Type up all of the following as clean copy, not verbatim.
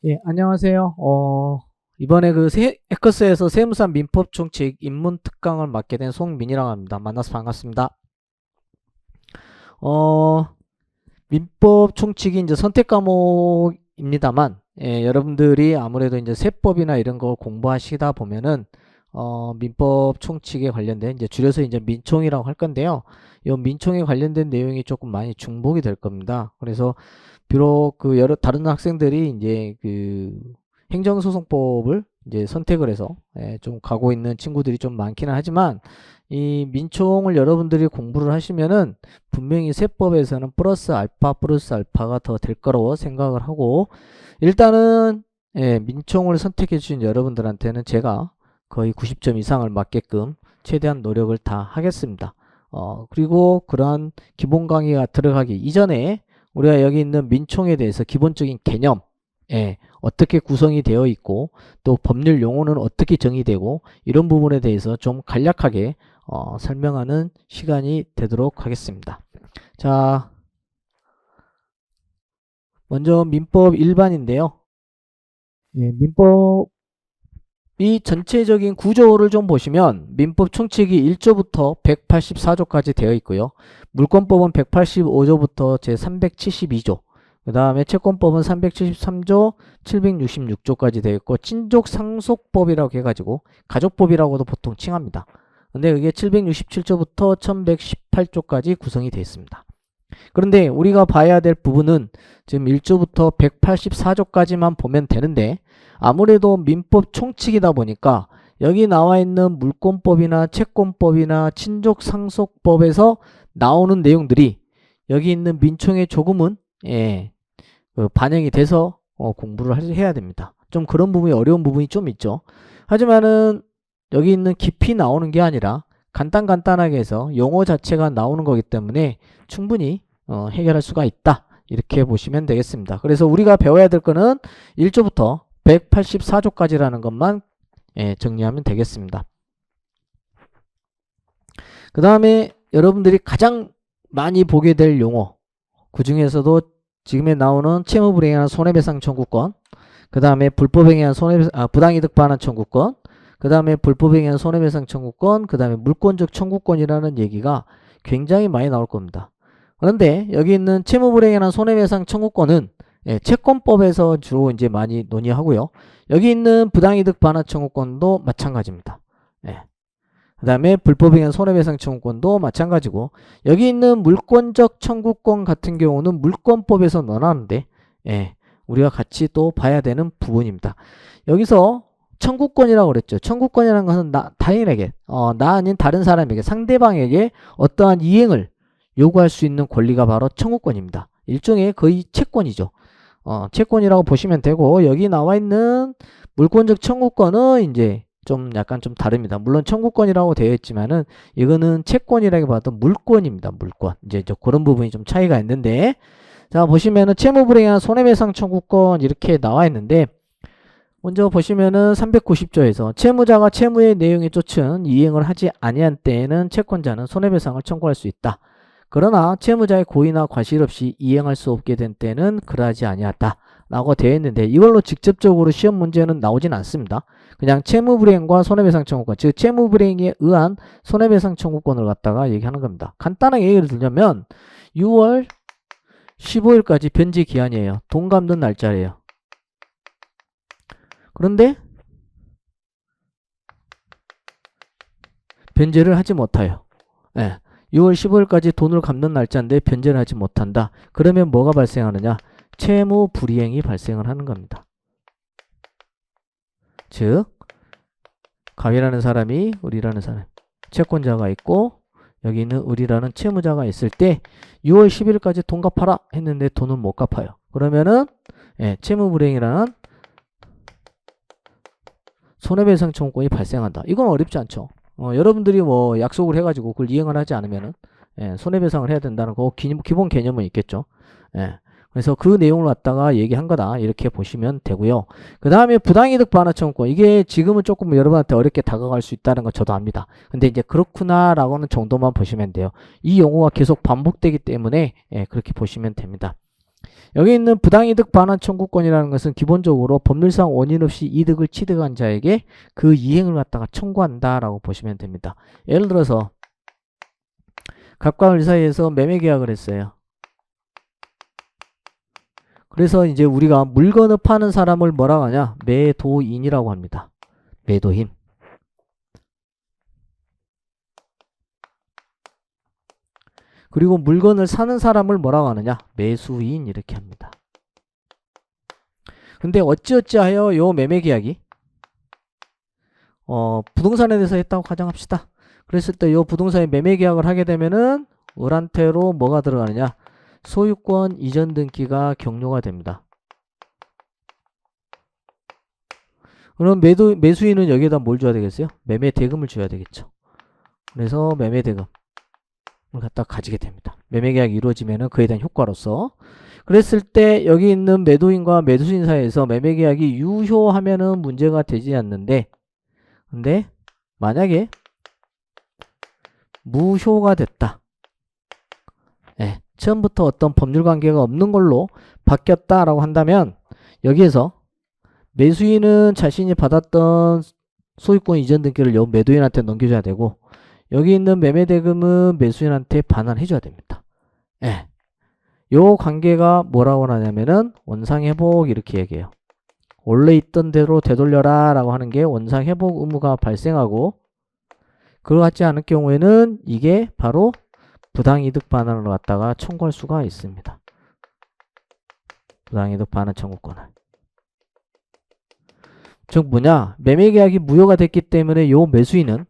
예, 안녕하세요. 이번에 에커스에서 세무사 민법 총칙 입문 특강을 맡게 된 송민이라고 합니다. 만나서 반갑습니다. 어, 민법 총칙이 이제 선택 과목입니다만, 예, 여러분들이 아무래도 이제 세법이나 이런 거 공부하시다 보면은, 민법 총칙에 관련된, 이제 줄여서 이제 민총이라고 할 건데요. 이 민총에 관련된 내용이 조금 많이 중복이 될 겁니다. 그래서 비록 여러 다른 학생들이 이제 행정소송법을 이제 선택을 해서 좀 가고 있는 친구들이 좀 많기는 하지만 이 민총을 여러분들이 공부를 하시면은 분명히 세법에서는 플러스 알파가 더 될 거라고 생각을 하고 일단은 민총을 선택해 주신 여러분들한테는 제가 거의 90점 이상을 맞게끔 최대한 노력을 다 하겠습니다. 그리고 그러한 기본 강의가 들어가기 이전에 우리가 여기 있는 민총에 대해서 기본적인 개념, 어떻게 구성이 되어 있고 또 법률 용어는 어떻게 정의되고 이런 부분에 대해서 좀 간략하게 설명하는 시간이 되도록 하겠습니다. 자, 먼저 민법 일반인데요. 민법이 전체적인 구조를 좀 보시면 민법 총칙이 1조부터 184조까지 되어 있고요. 물권법은 185조부터 제 372조, 그 다음에 채권법은 373조, 766조까지 되어 있고 친족상속법이라고 해가지고 가족법이라고도 보통 칭합니다. 근데 그게 767조부터 1118조까지 구성이 되어 있습니다. 그런데 우리가 봐야 될 부분은 지금 1조부터 184조까지만 보면 되는데 아무래도 민법 총칙이다 보니까 여기 나와 있는 물권법이나 채권법이나 친족상속법에서 나오는 내용들이 여기 있는 민총에 조금은 반영이 돼서 공부를 해야 됩니다. 좀 그런 부분이 어려운 부분이 좀 있죠. 하지만은 여기 있는 깊이 나오는 게 아니라 간단하게 해서 용어 자체가 나오는 거기 때문에 충분히 해결할 수가 있다. 이렇게 보시면 되겠습니다. 그래서 우리가 배워야 될 거는 1조부터 184조까지라는 것만 정리하면 되겠습니다. 그 다음에 여러분들이 가장 많이 보게 될 용어, 그 중에서도 지금에 나오는 채무불이행에 의한 손해배상 청구권, 그 다음에 불법행위에 의한 부당이득 반환 청구권, 그 다음에 불법행위에 의한 손해배상 청구권, 그 다음에 물권적 청구권이라는 얘기가 굉장히 많이 나올 겁니다. 그런데 여기 있는 채무불이행에 의한 손해배상 청구권은 채권법에서 주로 이제 많이 논의하고요. 여기 있는 부당이득 반환 청구권도 마찬가지입니다. 그 다음에 불법에 의한 손해배상 청구권도 마찬가지고 여기 있는 물권적 청구권 같은 경우는 물권법에서 논하는데 우리가 같이 또 봐야 되는 부분입니다. 여기서 청구권이라고 그랬죠. 청구권이라는 것은 타인에게 나 아닌 다른 사람에게 상대방에게 어떠한 이행을 요구할 수 있는 권리가 바로 청구권입니다. 일종의 거의 채권이죠. 채권이라고 보시면 되고 여기 나와 있는 물권적 청구권은 이제 좀 약간 좀 다릅니다. 물론 청구권이라고 되어 있지만은 이거는 채권이라기보다 물권입니다. 물권. 이제 그런 부분이 좀 차이가 있는데 자 보시면은 채무불이행에 의한 손해배상 청구권 이렇게 나와 있는데 먼저 보시면은 390조에서 채무자가 채무의 내용에 쫓은 이행을 하지 아니한 때에는 채권자는 손해배상을 청구할 수 있다. 그러나 채무자의 고의나 과실 없이 이행할 수 없게 된 때는 그러하지 아니하다. 라고 되어 있는데 이걸로 직접적으로 시험 문제는 나오진 않습니다. 그냥 채무불이행과 손해배상 청구권, 즉 채무불이행에 의한 손해배상 청구권을 갖다가 얘기하는 겁니다. 간단하게 예를 들자면 6월 15일까지 변제 기한이에요. 돈 갚는 날짜예요. 그런데 변제를 하지 못해요. 6월 15일까지 돈을 갚는 날짜인데 변제를 하지 못한다. 그러면 뭐가 발생하느냐? 채무 불이행이 발생을 하는 겁니다. 즉 가위라는 사람이 을이라는 사람 채권자가 있고 여기는 을이라는 채무자가 있을 때 6월 10일까지 돈 갚아라 했는데 돈은 못 갚아요. 그러면은 채무 불이행이라는 손해배상 청구권이 발생한다. 이건 어렵지 않죠. 여러분들이 뭐 약속을 해가지고 그걸 이행을 하지 않으면은 손해배상을 해야 된다는 거 기본 개념은 있겠죠. 그래서 그 내용을 갖다가 얘기한 거다 이렇게 보시면 되고요. 그 다음에 부당이득 반환 청구권, 이게 지금은 조금 여러분한테 어렵게 다가갈 수 있다는 거 저도 압니다. 근데 이제 그렇구나 라고는 정도만 보시면 돼요. 이 용어가 계속 반복되기 때문에 그렇게 보시면 됩니다. 여기 있는 부당이득 반환 청구권이라는 것은 기본적으로 법률상 원인 없이 이득을 취득한 자에게 그 이행을 갖다가 청구한다라고 보시면 됩니다. 예를 들어서 갑과 을 사이에서 매매 계약을 했어요. 그래서 이제 우리가 물건을 파는 사람을 뭐라고 하냐? 매도인이라고 합니다. 매도인. 그리고 물건을 사는 사람을 뭐라고 하느냐? 매수인 이렇게 합니다. 근데 어찌어찌하여 요 매매 계약이 부동산에 대해서 했다고 가정합시다. 그랬을 때 요 부동산에 매매 계약을 하게 되면은 을한테로 뭐가 들어가느냐? 소유권 이전 등기가 격려가 됩니다. 그럼 매수인은 여기에다 뭘 줘야 되겠어요? 매매 대금을 줘야 되겠죠. 그래서 매매 대금을 갖다 가지게 됩니다. 매매 계약이 이루어지면은 그에 대한 효과로서. 그랬을 때 여기 있는 매도인과 매수인 사이에서 매매 계약이 유효하면은 문제가 되지 않는데, 근데 만약에 무효가 됐다. 네, 처음부터 어떤 법률 관계가 없는 걸로 바뀌었다라고 한다면 여기에서 매수인은 자신이 받았던 소유권 이전 등기를 매도인한테 넘겨줘야 되고, 여기 있는 매매 대금은 매수인한테 반환해줘야 됩니다. 예. 요 관계가 뭐라고 하냐면은 원상회복 이렇게 얘기해요. 원래 있던 대로 되돌려라 라고 하는 게 원상회복 의무가 발생하고, 그렇지 않을 경우에는 이게 바로 부당이득 반환을 갖다가 청구할 수가 있습니다. 부당이득 반환 청구권을. 즉 뭐냐? 매매 계약이 무효가 됐기 때문에 요 매수인은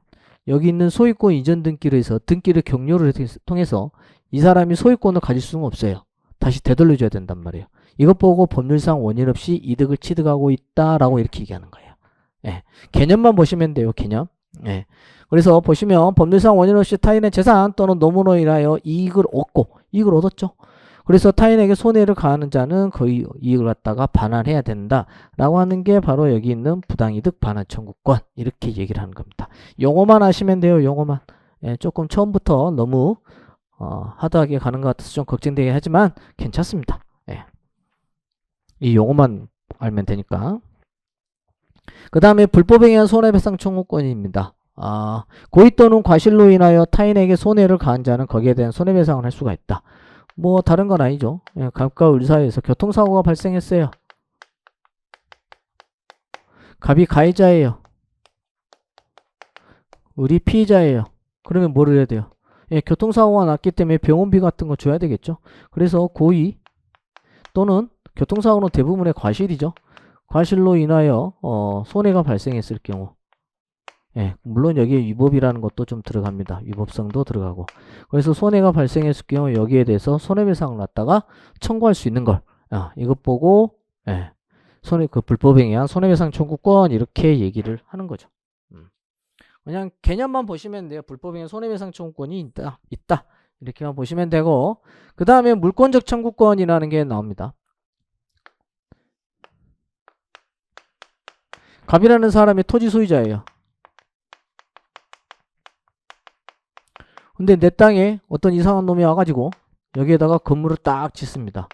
여기 있는 소유권 이전 등기를 해서 등기를 격려를 통해서 이 사람이 소유권을 가질 수는 없어요. 다시 되돌려줘야 된단 말이에요. 이것 보고 법률상 원인 없이 이득을 취득하고 있다라고 이렇게 얘기하는 거예요. 예. 개념만 보시면 돼요. 개념. 예. 그래서 보시면 법률상 원인 없이 타인의 재산 또는 노무로 인하여 이익을 얻었죠. 그래서 타인에게 손해를 가하는 자는 그 이익을 갖다가 반환해야 된다라고 하는 게 바로 여기 있는 부당이득 반환 청구권 이렇게 얘기를 하는 겁니다. 용어만 아시면 돼요. 용어만. 예, 조금 처음부터 너무 하드하게 가는 것 같아서 좀 걱정되긴 하지만 괜찮습니다. 예. 이 용어만 알면 되니까. 그 다음에 불법에 의한 손해배상 청구권입니다. 고의 또는 과실로 인하여 타인에게 손해를 가한 자는 거기에 대한 손해배상을 할 수가 있다. 뭐 다른 건 아니죠. 예, 갑과 을 사이에서 교통사고가 발생했어요. 갑이 가해자예요. 을이 피의자예요. 그러면 뭐를 해야 돼요? 예, 교통사고가 났기 때문에 병원비 같은 거 줘야 되겠죠. 그래서 고의 또는 교통사고는 대부분의 과실이죠. 과실로 인하여 손해가 발생했을 경우, 예, 물론 여기에 위법이라는 것도 좀 들어갑니다. 위법성도 들어가고. 그래서 손해가 발생했을 경우 여기에 대해서 손해배상을 갖다가 청구할 수 있는 걸, 이것 보고, 예, 불법에 의한 손해배상 청구권 이렇게 얘기를 하는 거죠. 그냥 개념만 보시면 돼요. 불법에 의한 손해배상 청구권이 있다. 이렇게만 보시면 되고, 그 다음에 물권적 청구권이라는 게 나옵니다. 갑이라는 사람이 토지 소유자예요. 근데 내 땅에 어떤 이상한 놈이 와가지고 여기에다가 건물을 딱 짓습니다.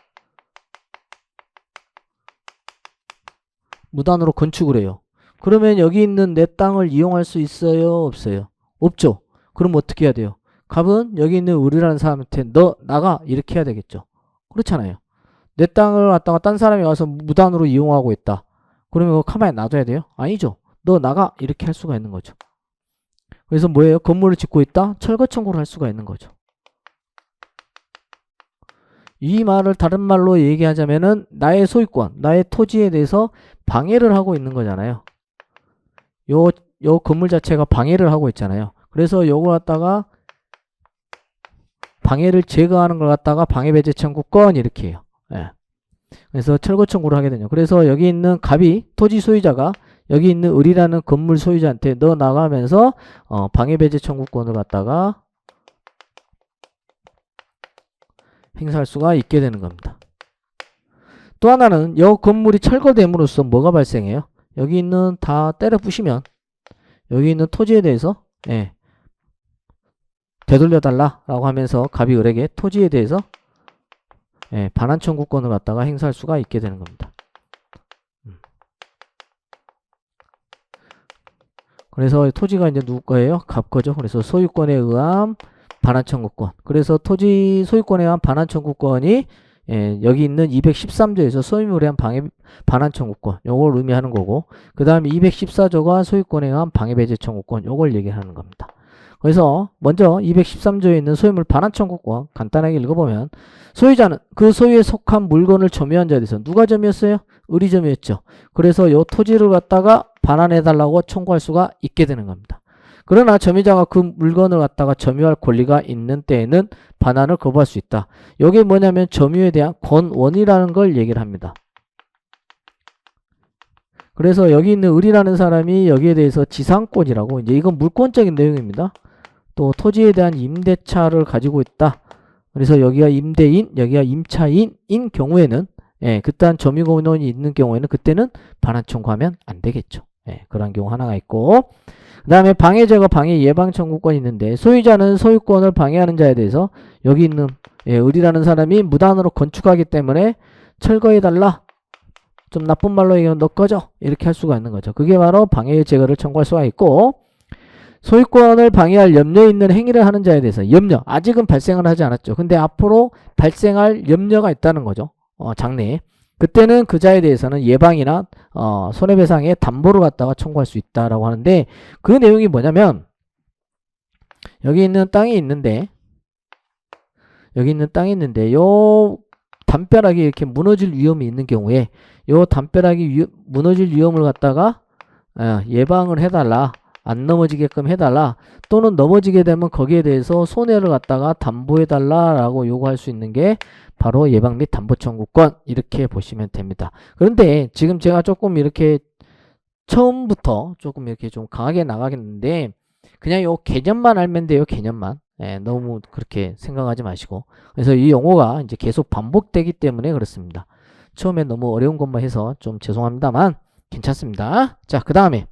무단으로 건축을 해요. 그러면 여기 있는 내 땅을 이용할 수 있어요? 없어요? 없죠. 그럼 어떻게 해야 돼요? 갑은 여기 있는 을이라는 사람한테 너 나가 이렇게 해야 되겠죠. 그렇잖아요. 내 땅을 갖다가 딴 사람이 와서 무단으로 이용하고 있다. 그러면 그거 가만히 놔둬야 돼요? 아니죠. 너 나가 이렇게 할 수가 있는 거죠. 그래서 뭐예요? 건물을 짓고 있다? 철거 청구를 할 수가 있는 거죠. 이 말을 다른 말로 얘기하자면은 나의 소유권, 나의 토지에 대해서 방해를 하고 있는 거잖아요. 요 건물 자체가 방해를 하고 있잖아요. 그래서 요걸 갖다가 방해를 제거하는 걸 갖다가 방해배제 청구권 이렇게 해요. 예. 그래서 철거 청구를 하게 되죠. 그래서 여기 있는 갑이 토지 소유자가 여기 있는 을이라는 건물 소유자한테 너 나가면서 방해배제 청구권을 갖다가 행사할 수가 있게 되는 겁니다. 또 하나는 이 건물이 철거됨으로써 뭐가 발생해요? 여기 있는 다 때려 부시면 여기 있는 토지에 대해서 되돌려달라 라고 하면서 갑이 을에게 토지에 대해서 예, 반환 청구권을 갖다가 행사할 수가 있게 되는 겁니다. 그래서 토지가 이제 누구 거예요? 갑 거죠. 그래서 소유권에 의한 반환 청구권. 그래서 토지 소유권에 의한 반환 청구권이 예, 여기 있는 213조에서 소유물에 의한 반환 청구권 요걸 의미하는 거고, 그 다음에 214조가 소유권에 의한 방해배제 청구권 요걸 얘기하는 겁니다. 그래서 먼저 213조에 있는 소유물 반환 청구권 간단하게 읽어보면, 소유자는 그 소유에 속한 물건을 점유한 자에 대해서 누가 점유했어요? 을이 점유했죠. 그래서 요 토지를 갖다가 반환해달라고 청구할 수가 있게 되는 겁니다. 그러나 점유자가 그 물건을 갖다가 점유할 권리가 있는 때에는 반환을 거부할 수 있다. 이게 뭐냐면 점유에 대한 권원이라는 걸 얘기를 합니다. 그래서 여기 있는 을이라는 사람이 여기에 대해서 지상권이라고, 이제 이건 물권적인 내용입니다. 또 토지에 대한 임대차를 가지고 있다. 그래서 여기가 임대인, 여기가 임차인인 경우에는 예, 그딴 점유권이 있는 경우에는 그때는 반환 청구하면 안 되겠죠. 예, 그런 경우 하나가 있고, 그 다음에 방해제거 방해 예방 청구권이 있는데, 소유자는 소유권을 방해하는 자에 대해서 여기 있는 예, 을이라는 사람이 무단으로 건축하기 때문에 철거해달라, 좀 나쁜 말로 얘기하면 너 꺼져, 이렇게 할 수가 있는 거죠. 그게 바로 방해제거를 청구할 수가 있고, 소유권을 방해할 염려 있는 행위를 하는 자에 대해서 염려, 아직은 발생을 하지 않았죠. 근데 앞으로 발생할 염려가 있다는 거죠. 장래에. 그때는 그 자에 대해서는 예방이나 손해배상의 담보를 갖다가 청구할 수 있다라고 하는데, 그 내용이 뭐냐면, 여기 있는 땅이 있는데 요 담벼락이 이렇게 무너질 위험이 있는 경우에 요 담벼락이 무너질 위험을 갖다가 예방을 해달라, 안 넘어지게끔 해달라, 또는 넘어지게 되면 거기에 대해서 손해를 갖다가 담보해달라 라고 요구할 수 있는 게 바로 예방 및 담보 청구권, 이렇게 보시면 됩니다. 그런데 지금 제가 조금 이렇게 처음부터 조금 이렇게 좀 강하게 나가겠는데, 그냥 요 개념만 알면 돼요. 개념만. 예, 너무 그렇게 생각하지 마시고. 그래서 이 용어가 이제 계속 반복되기 때문에 그렇습니다. 처음에 너무 어려운 것만 해서 좀 죄송합니다만 괜찮습니다. 자, 그 다음에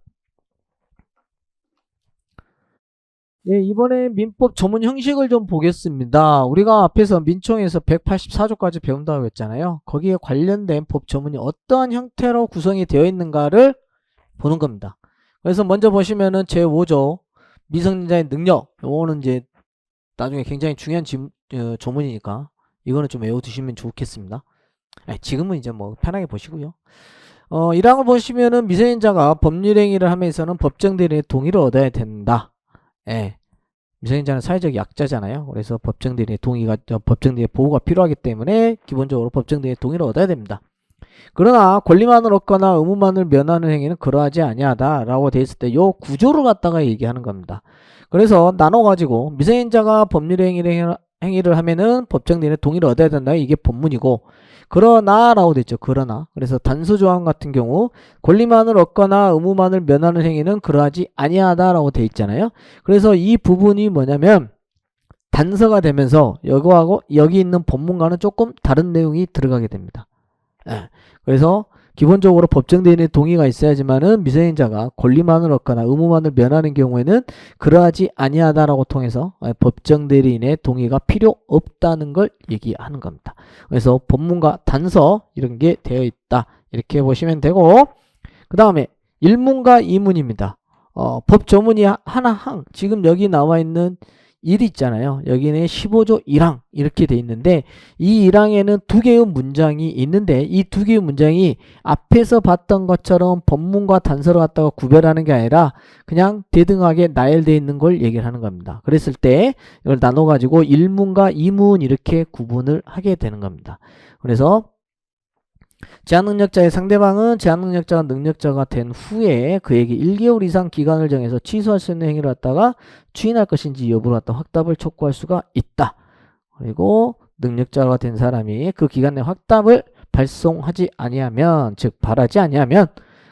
예, 이번에 민법 조문 형식을 좀 보겠습니다. 우리가 앞에서 민총에서 184조까지 배운다고 했잖아요. 거기에 관련된 법 조문이 어떠한 형태로 구성이 되어 있는가를 보는 겁니다. 그래서 먼저 보시면은 제5조 미성년자의 능력, 요거는 이제 나중에 굉장히 중요한 조문이니까 이거는 좀 외워두시면 좋겠습니다. 지금은 이제 뭐 편하게 보시고요. 1항을 보시면은 미성년자가 법률행위를 하면서는 법정 대리인의 동의를 얻어야 된다. 예. 미성년자는 사회적 약자잖아요. 그래서 법정 대리인의 법정 대리인의 보호가 필요하기 때문에 기본적으로 법정 대리인의 동의를 얻어야 됩니다. 그러나 권리만을 얻거나 의무만을 면하는 행위는 그러하지 아니하다라고 돼 있을 때 요 구조를 갖다가 얘기하는 겁니다. 그래서 나눠가지고 미성년자가 법률행위를 하면은 법정 대리인의 동의를 얻어야 된다. 이게 본문이고, 그러나라고 돼 있죠. 그러나. 그래서 단서조항 같은 경우 권리만을 얻거나 의무만을 면하는 행위는 그러하지 아니하다라고 돼 있잖아요. 그래서 이 부분이 뭐냐면 단서가 되면서 여기하고 여기 있는 본문과는 조금 다른 내용이 들어가게 됩니다. 그래서 기본적으로 법정 대리인의 동의가 있어야지만은 미성년자가 권리만을 얻거나 의무만을 면하는 경우에는 그러하지 아니하다라고 통해서 법정 대리인의 동의가 필요 없다는 걸 얘기하는 겁니다. 그래서 본문과 단서 이런 게 되어 있다, 이렇게 보시면 되고, 그 다음에 1문과 2문입니다. 법 조문이 하나항, 지금 여기 나와 있는 1 있잖아요. 여기는 15조 1항 이렇게 돼 있는데, 이 1항에는 두 개의 문장이 있는데, 이 두 개의 문장이 앞에서 봤던 것처럼 법문과 단서를 갖다가 구별하는 게 아니라 그냥 대등하게 나열되어 있는 걸 얘기를 하는 겁니다. 그랬을 때 이걸 나눠 가지고 1문과 2문 이렇게 구분을 하게 되는 겁니다. 그래서 제한능력자의 상대방은 제한능력자가 능력자가 된 후에 그에게 1개월 이상 기간을 정해서 취소할 수 있는 행위를 갖다가 추인할 것인지 여부를 갖다 확답을 촉구할 수가 있다. 그리고 능력자가 된 사람이 그 기간 내 확답을 발송하지 아니하면, 즉 발하지 아니하면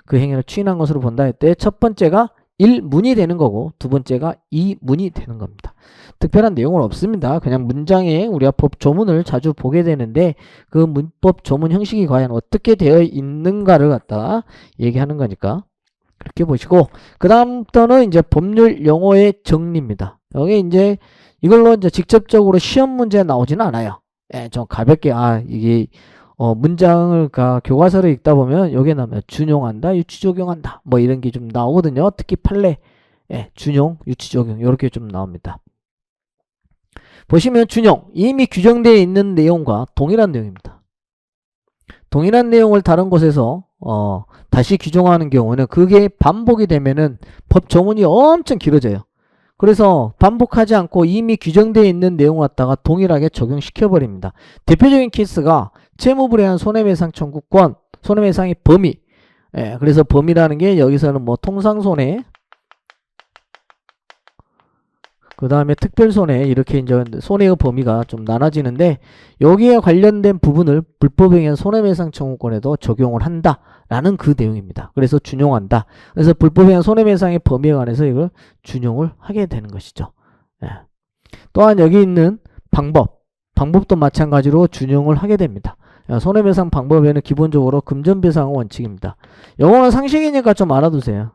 그 행위를 추인한 것으로 본다 할 때 첫 번째가 1문이 되는 거고 두 번째가 2문이 되는 겁니다. 특별한 내용은 없습니다. 그냥 문장에 우리가 법 조문을 자주 보게 되는데 그 문법 조문 형식이 과연 어떻게 되어 있는가를 갖다가 얘기하는 거니까 그렇게 보시고, 그 다음부터는 이제 법률 용어의 정리입니다. 여기 이제 이걸로 이제 직접적으로 시험 문제에 나오지는 않아요. 예, 좀 가볍게 이게 문장을 교과서를 읽다 보면 여기에 나오면 준용한다, 유치 적용한다 뭐 이런 게 좀 나오거든요. 특히 판례 준용, 유치 적용 이렇게 좀 나옵니다. 보시면 준용 이미 규정되어 있는 내용과 동일한 내용입니다. 동일한 내용을 다른 곳에서 다시 규정하는 경우는 그게 반복이 되면은 법 조문이 엄청 길어져요. 그래서 반복하지 않고 이미 규정되어 있는 내용을 갖다가 동일하게 적용시켜 버립니다. 대표적인 케이스가 채무불이행한 손해배상 청구권, 손해배상의 범위. 그래서 범위라는 게 여기서는 뭐 통상손해, 그 다음에 특별손해 이렇게 이제 손해의 범위가 좀 나눠지는데 여기에 관련된 부분을 불법행위한 손해배상 청구권에도 적용을 한다라는 그 내용입니다. 그래서 준용한다. 그래서 불법행위한 손해배상의 범위에 관해서 이걸 준용을 하게 되는 것이죠. 또한 여기 있는 방법도 마찬가지로 준용을 하게 됩니다. 손해배상 방법에는 기본적으로 금전배상 원칙입니다. 영어는 상식이니까 좀 알아두세요.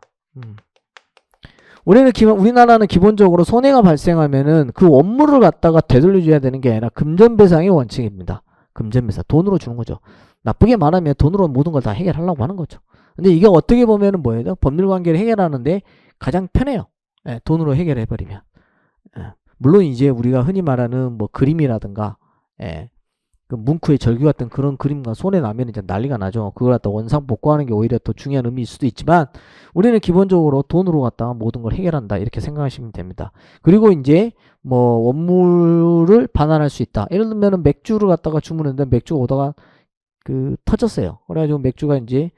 우리나라는 기본적으로 손해가 발생하면은 그 원물을 갖다가 되돌려줘야 되는 게 아니라 금전배상의 원칙입니다. 금전배상. 돈으로 주는 거죠. 나쁘게 말하면 돈으로 모든 걸 다 해결하려고 하는 거죠. 근데 이게 어떻게 보면은 뭐예요? 법률관계를 해결하는데 가장 편해요. 돈으로 해결해버리면. 물론 이제 우리가 흔히 말하는 뭐 그림이라든가, 그 뭉크의 절규 같은 그런 그림과 손해 나면 이제 난리가 나죠. 그걸 갖다 원상 복구하는 게 오히려 더 중요한 의미일 수도 있지만 우리는 기본적으로 돈으로 갖다가 모든 걸 해결한다 이렇게 생각하시면 됩니다. 그리고 이제 뭐 원물을 반환할 수 있다. 예를 들면은 맥주를 갖다가 주문했는데 맥주가 오다가 터졌어요. 그래가지고 맥주가 이제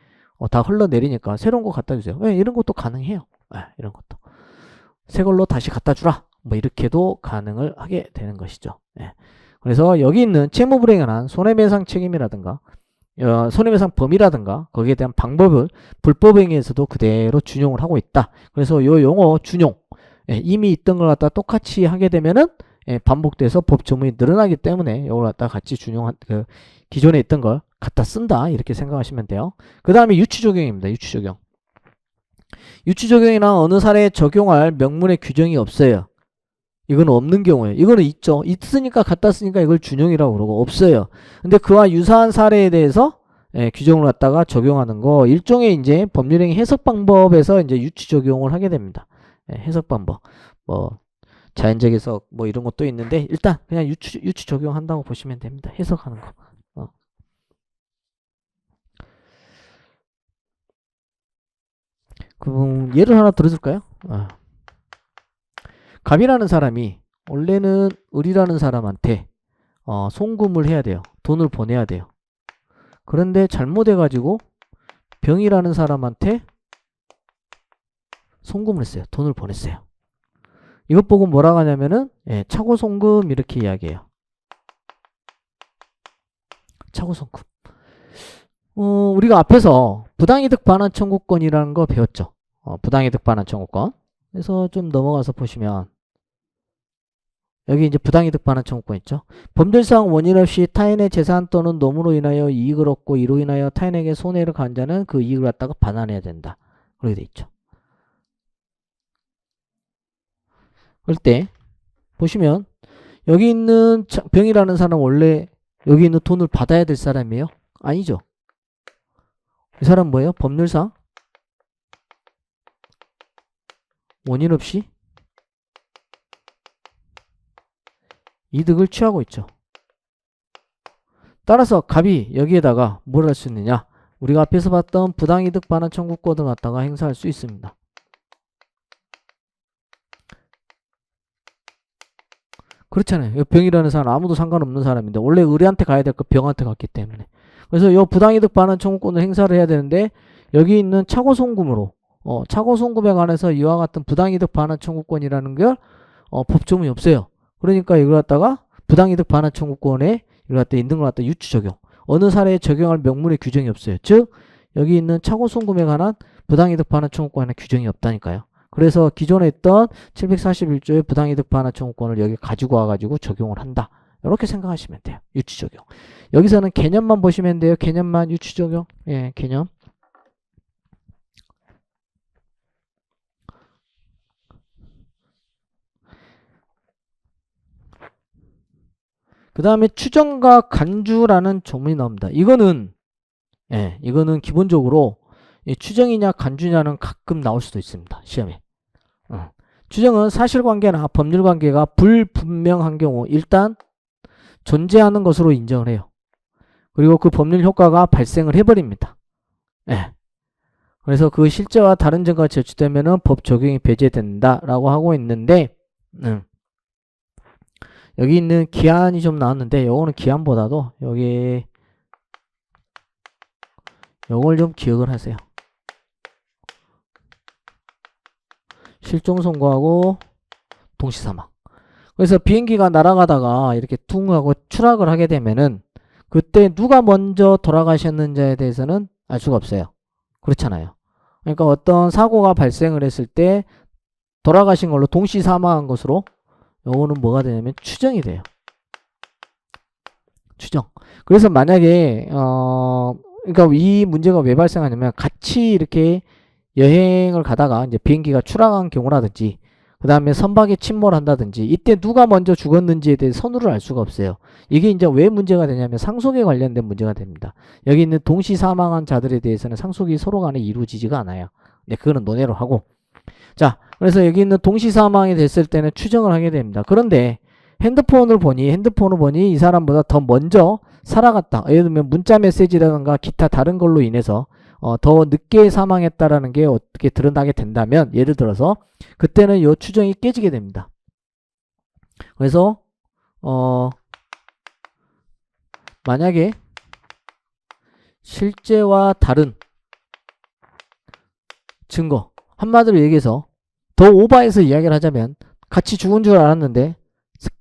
다 흘러내리니까 새로운 거 갖다 주세요. 이런 것도 가능해요. 이런 것도 새 걸로 다시 갖다 주라. 뭐 이렇게도 가능을 하게 되는 것이죠. 그래서 여기 있는 채무불이행에 관한 손해배상 책임이라든가 손해배상 범위라든가 거기에 대한 방법을 불법행위에서도 그대로 준용을 하고 있다. 그래서 이 용어 준용 이미 있던 걸 갖다 똑같이 하게 되면은 반복돼서 법 조문이 늘어나기 때문에 이걸 갖다 같이 준용한 기존에 있던 걸 갖다 쓴다 이렇게 생각하시면 돼요. 그 다음에 유치적용입니다. 유치적용. 유치적용이나 어느 사례에 적용할 명문의 규정이 없어요. 이건 없는 경우에 이거는 있죠. 있으니까 갖다 쓰니까 이걸 준용이라고 그러고 없어요. 근데 그와 유사한 사례에 대해서 규정을 갖다가 적용하는 거 일종의 이제 법률행위 해석 방법에서 이제 유치 적용을 하게 됩니다. 해석 방법 뭐 자연적 해석 뭐 이런 것도 있는데 일단 그냥 유치 적용한다고 보시면 됩니다. 해석하는 거. 그럼 예를 하나 들어줄까요? 갑이라는 사람이 원래는 을이라는 사람한테 송금을 해야 돼요. 돈을 보내야 돼요. 그런데 잘못해가지고 병이라는 사람한테 송금을 했어요. 돈을 보냈어요. 이것 보고 뭐라고 하냐면은 차고송금 이렇게 이야기해요. 차고송금. 우리가 앞에서 부당이득 반환 청구권이라는 거 배웠죠. 부당이득 반환 청구권. 그래서 좀 넘어가서 보시면 여기 이제 부당이득 반환 청구권 있죠. 범죄상 원인 없이 타인의 재산 또는 노무로 인하여 이익을 얻고 이로 인하여 타인에게 손해를 가한 자는 그 이익을 갖다가 반환해야 된다. 그렇게 돼 있죠. 그럴 때 보시면 여기 있는 병이라는 사람 원래 여기 있는 돈을 받아야 될 사람이에요? 아니죠. 이 사람 뭐예요? 법률상 원인 없이 이득을 취하고 있죠. 따라서 갑이 여기에다가 뭘 할 수 있느냐? 우리가 앞에서 봤던 부당이득 반환 청구권을 갖다가 행사할 수 있습니다. 그렇잖아요. 병이라는 사람 아무도 상관없는 사람인데 원래 의뢰한테 가야 될 거 병한테 갔기 때문에. 그래서 이 부당이득 반환 청구권을 행사를 해야 되는데 여기 있는 차고송금으로 차고송금에 관해서 이와 같은 부당이득 반환 청구권이라는 걸 법조문이 없어요. 그러니까 이걸 갖다가 부당이득 반환 청구권에 이걸 갖다 있는 걸 갖다 유치 적용. 어느 사례에 적용할 명문의 규정이 없어요. 즉 여기 있는 차고송금에 관한 부당이득 반환 청구권에는 규정이 없다니까요. 그래서 기존에 있던 741조의 부당이득 반환 청구권을 여기 가지고 와가지고 적용을 한다. 이렇게 생각하시면 돼요. 유치 적용. 여기서는 개념만 보시면 돼요. 개념만 유치 적용. 개념. 그 다음에 추정과 간주라는 조문이 나옵니다. 이거는 기본적으로 추정이냐 간주냐는 가끔 나올 수도 있습니다. 시험에. 추정은 사실관계나 법률관계가 불분명한 경우 일단 존재하는 것으로 인정을 해요. 그리고 그 법률 효과가 발생을 해버립니다. 그래서 그 실제와 다른 증거가 제출되면은 법 적용이 배제된다라고 하고 있는데, 여기 있는 기한이 좀 나왔는데, 요거는 기한보다도 여기 요걸 좀 기억을 하세요. 실종 선고하고 동시 사망. 그래서 비행기가 날아가다가 이렇게 퉁 하고 추락을 하게 되면은 그때 누가 먼저 돌아가셨는지에 대해서는 알 수가 없어요. 그렇잖아요. 그러니까 어떤 사고가 발생을 했을 때 돌아가신 걸로 동시 사망한 것으로 요거는 뭐가 되냐면 추정이 돼요. 추정. 그래서 만약에 그러니까 이 문제가 왜 발생하냐면 같이 이렇게 여행을 가다가 이제 비행기가 추락한 경우라든지 그 다음에 선박에 침몰한다든지 이때 누가 먼저 죽었는지에 대해 선우를 알 수가 없어요. 이게 이제 왜 문제가 되냐면 상속에 관련된 문제가 됩니다. 여기 있는 동시 사망한 자들에 대해서는 상속이 서로 간에 이루어지지가 않아요. 네, 그거는 논외로 하고. 자, 그래서 여기 있는 동시 사망이 됐을 때는 추정을 하게 됩니다. 그런데 핸드폰을 보니 이 사람보다 더 먼저 살아갔다. 예를 들면 문자 메시지라든가 기타 다른 걸로 인해서 더 늦게 사망했다라는 게 어떻게 드러나게 된다면, 예를 들어서 그때는 이 추정이 깨지게 됩니다. 그래서 만약에 실제와 다른 증거, 한마디로 얘기해서 더 오버해서 이야기를 하자면 같이 죽은 줄 알았는데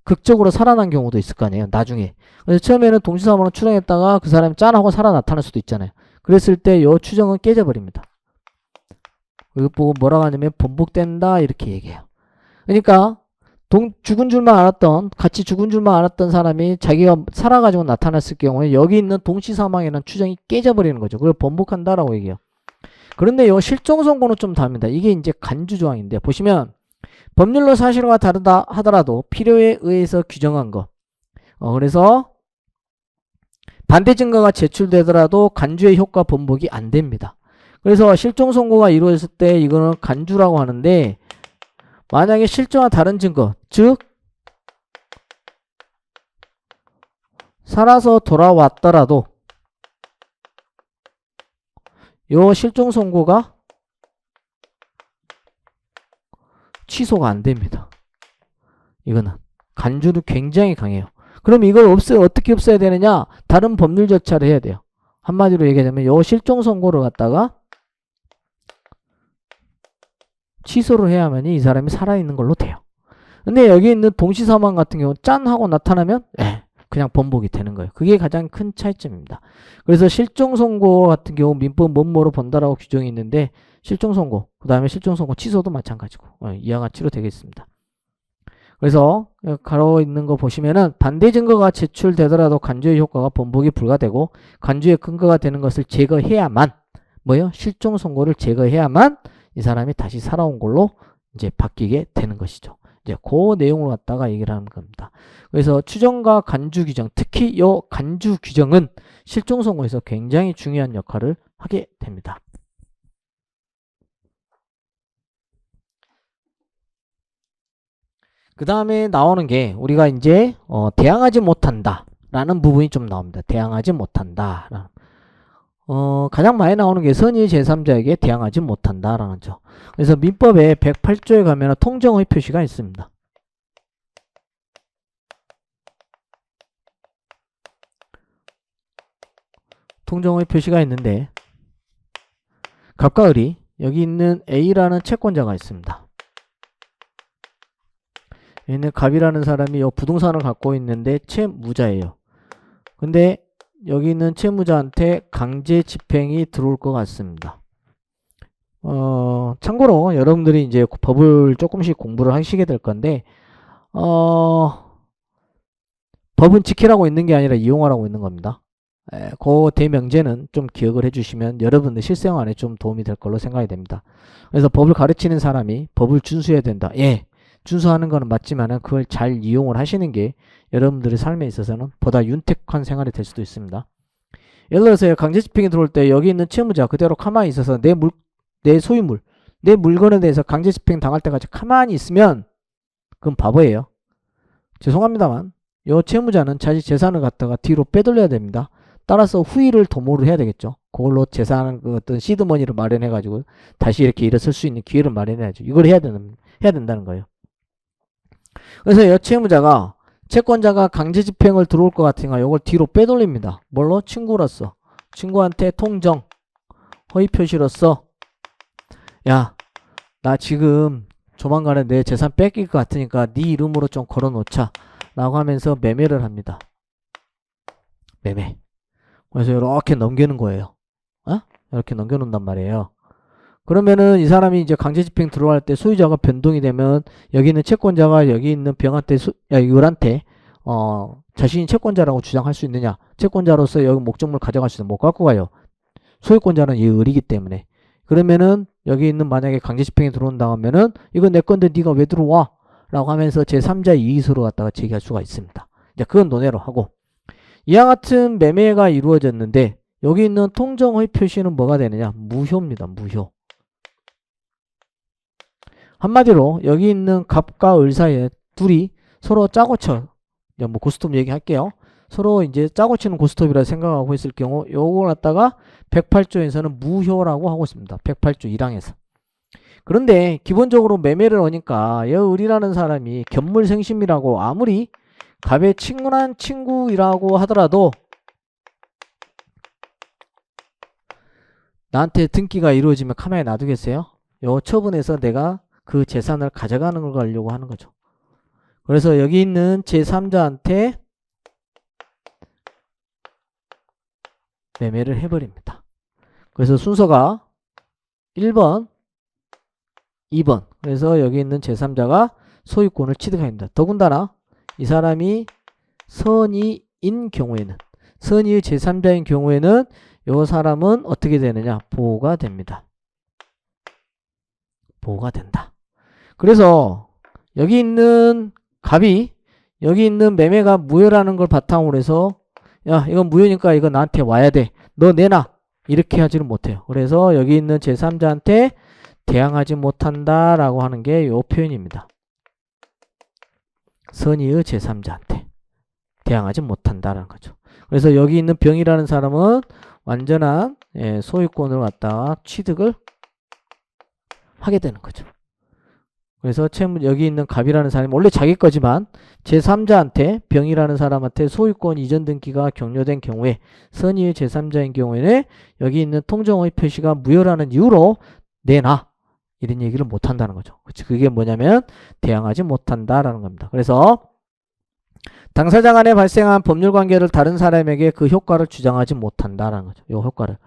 극적으로 살아난 경우도 있을 거 아니에요, 나중에. 그래서 처음에는 동시사망을 추정했다가 그 사람이 짠하고 살아 나타날 수도 있잖아요. 그랬을 때 이 추정은 깨져버립니다. 이거 보고 뭐라고 하냐면 번복된다 이렇게 얘기해요. 그러니까 죽은 줄만 알았던, 같이 죽은 줄만 알았던 사람이 자기가 살아가지고 나타났을 경우에 여기 있는 동시사망이라는 추정이 깨져버리는 거죠. 그걸 번복한다라고 얘기해요. 그런데 이 실종선고는 좀 다릅니다. 이게 이제 간주조항인데, 보시면 법률로 사실과 다르다 하더라도 필요에 의해서 규정한 것. 그래서 반대 증거가 제출되더라도 간주의 효과 번복이 안 됩니다. 그래서 실종 선고가 이루어졌을 때 이거는 간주라고 하는데, 만약에 실종과 다른 증거, 즉 살아서 돌아왔더라도 요 실종 선고가 취소가 안 됩니다. 이거는 간주도 굉장히 강해요. 그럼 이걸 어떻게 없애야 되느냐? 다른 법률 절차를 해야 돼요. 한마디로 얘기하자면 요 실종 선고를 갖다가 취소를 해야만 이 사람이 살아있는 걸로 돼요. 근데 여기 있는 동시사망 같은 경우 짠 하고 나타나면 그냥 번복이 되는 거예요. 그게 가장 큰 차이점입니다. 그래서 실종 선고 같은 경우 민법 뭐뭐로 본다라고 규정이 있는데, 실종 선고, 그 다음에 실종 선고 취소도 마찬가지고 이와 같이로 되겠습니다. 그래서 가로 있는 거 보시면은 반대 증거가 제출되더라도 간주의 효과가 번복이 불가되고 간주의 근거가 되는 것을 제거해야만, 실종 선고를 제거해야만 이 사람이 다시 살아온 걸로 이제 바뀌게 되는 것이죠. 이제 그 내용을 갖다가 얘기를 하는 겁니다. 그래서 추정과 간주 규정, 특히 이 간주 규정은 실종 선고에서 굉장히 중요한 역할을 하게 됩니다. 그 다음에 나오는 게 우리가 이제 대항하지 못한다 라는 부분이 좀 나옵니다. 대항하지 못한다. 가장 많이 나오는 게 선의 제3자에게 대항하지 못한다 라는 점. 그래서 민법의 108조에 가면 통정의 표시가 있습니다. 통정의 표시가 있는데, 갑과 을이, 여기 있는 A라는 채권자가 있습니다. 얘는 갑이라는 사람이 이 부동산을 갖고 있는데 채무자예요. 근데 여기 있는 채무자한테 강제 집행이 들어올 것 같습니다. 참고로 여러분들이 이제 법을 조금씩 공부를 하시게 될 건데, 법은 지키라고 있는 게 아니라 이용하라고 있는 겁니다. 그 대명제는 좀 기억을 해주시면 여러분들 실생활에 좀 도움이 될 걸로 생각이 됩니다. 그래서 법을 가르치는 사람이 법을 준수해야 된다. 준수하는 거는 맞지만은 그걸 잘 이용을 하시는 게 여러분들의 삶에 있어서는 보다 윤택한 생활이 될 수도 있습니다. 예를 들어서 강제집행이 들어올 때 여기 있는 채무자 그대로 가만히 있어서 내 소유물, 내 물건에 대해서 강제집행 당할 때까지 가만히 있으면 그건 바보예요. 죄송합니다만 이 채무자는 자기 재산을 갖다가 뒤로 빼돌려야 됩니다. 따라서 후위를 도모를 해야 되겠죠. 그걸로 재산 그 어떤 시드머니를 마련해 가지고 다시 이렇게 일어설 수 있는 기회를 마련해야죠. 이걸 해야 된다는 거예요. 그래서 이 채무자가 채권자가 강제집행을 들어올 것 같으니까 이걸 뒤로 빼돌립니다. 뭘로? 친구로서. 친구한테 통정, 허위 표시로서 야, 나 지금 조만간에 내 재산 뺏길 것 같으니까 네 이름으로 좀 걸어놓자 라고 하면서 매매를 합니다. 매매. 그래서 이렇게 넘기는 거예요. 이렇게 넘겨놓는단 말이에요. 그러면은 이 사람이 이제 강제집행 들어갈 때 소유자가 변동이 되면 여기 있는 채권자가 여기 있는 병한테 이울한테 자신이 채권자라고 주장할 수 있느냐? 채권자로서 여기 목적물 가져갈 수 있는 못 갖고 가요. 소유권자는 이 을이기 때문에. 그러면은 여기 있는 만약에 강제집행이 들어온다 하면은 이건 내 건데 네가 왜 들어와? 라고 하면서 제3자 이의서로 갖다가 제기할 수가 있습니다. 이제 그건 논외로 하고 이와 같은 매매가 이루어졌는데 여기 있는 통정허위 표시는 뭐가 되느냐? 무효입니다. 무효. 한마디로 여기 있는 갑과 을 사이에 둘이 서로 짜고 쳐. 뭐 고스톱 얘기할게요. 서로 이제 짜고 치는 고스톱이라 생각하고 있을 경우 요걸 갖다가 108조에서는 무효라고 하고 있습니다. 108조 1항에서. 그런데 기본적으로 매매를 하니까 여 을이라는 사람이 견물생심이라고 아무리 갑의 친근한 친구이라고 하더라도 나한테 등기가 이루어지면 가만히 놔두겠어요? 요 처분에서 내가 그 재산을 가져가는 걸 가려고 하는 거죠. 그래서 여기 있는 제3자한테 매매를 해버립니다. 그래서 순서가 1번, 2번. 그래서 여기 있는 제3자가 소유권을 취득합니다. 더군다나 이 사람이 선의인 경우에는, 선의의 제3자인 경우에는 이 사람은 어떻게 되느냐? 보호가 됩니다. 보호가 된다. 그래서 여기 있는 갑이 여기 있는 매매가 무효라는 걸 바탕으로 해서 야 이건 무효니까 이거 나한테 와야 돼. 너 내놔. 이렇게 하지는 못해요. 그래서 여기 있는 제3자한테 대항하지 못한다 라고 하는 게 이 표현입니다. 선의의 제3자한테 대항하지 못한다라는 거죠. 그래서 여기 있는 병이라는 사람은 완전한 소유권을 갖다가 취득을 하게 되는 거죠. 그래서 여기 있는 갑이라는 사람이 원래 자기 거지만 제3자한테 병이라는 사람한테 소유권 이전 등기가 격려된 경우에 선의의 제3자인 경우에는 여기 있는 통정의 표시가 무효라는 이유로 내놔 이런 얘기를 못한다는 거죠. 그게 뭐냐면 대항하지 못한다라는 겁니다. 그래서 당사자 간에 발생한 법률 관계를 다른 사람에게 그 효과를 주장하지 못한다라는 거죠. 이 효과를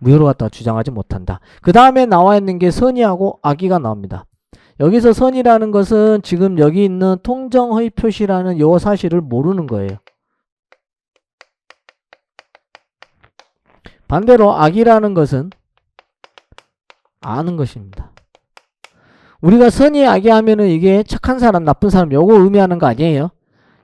무효로 갖다가 주장하지 못한다. 그 다음에 나와 있는 게 선의하고 악의가 나옵니다. 여기서 선이라는 것은 지금 여기 있는 통정허위 표시라는 요 사실을 모르는 거예요. 반대로 악이라는 것은 아는 것입니다. 우리가 선의 악의 하면은 이게 착한 사람 나쁜 사람 요거 의미하는 거 아니에요.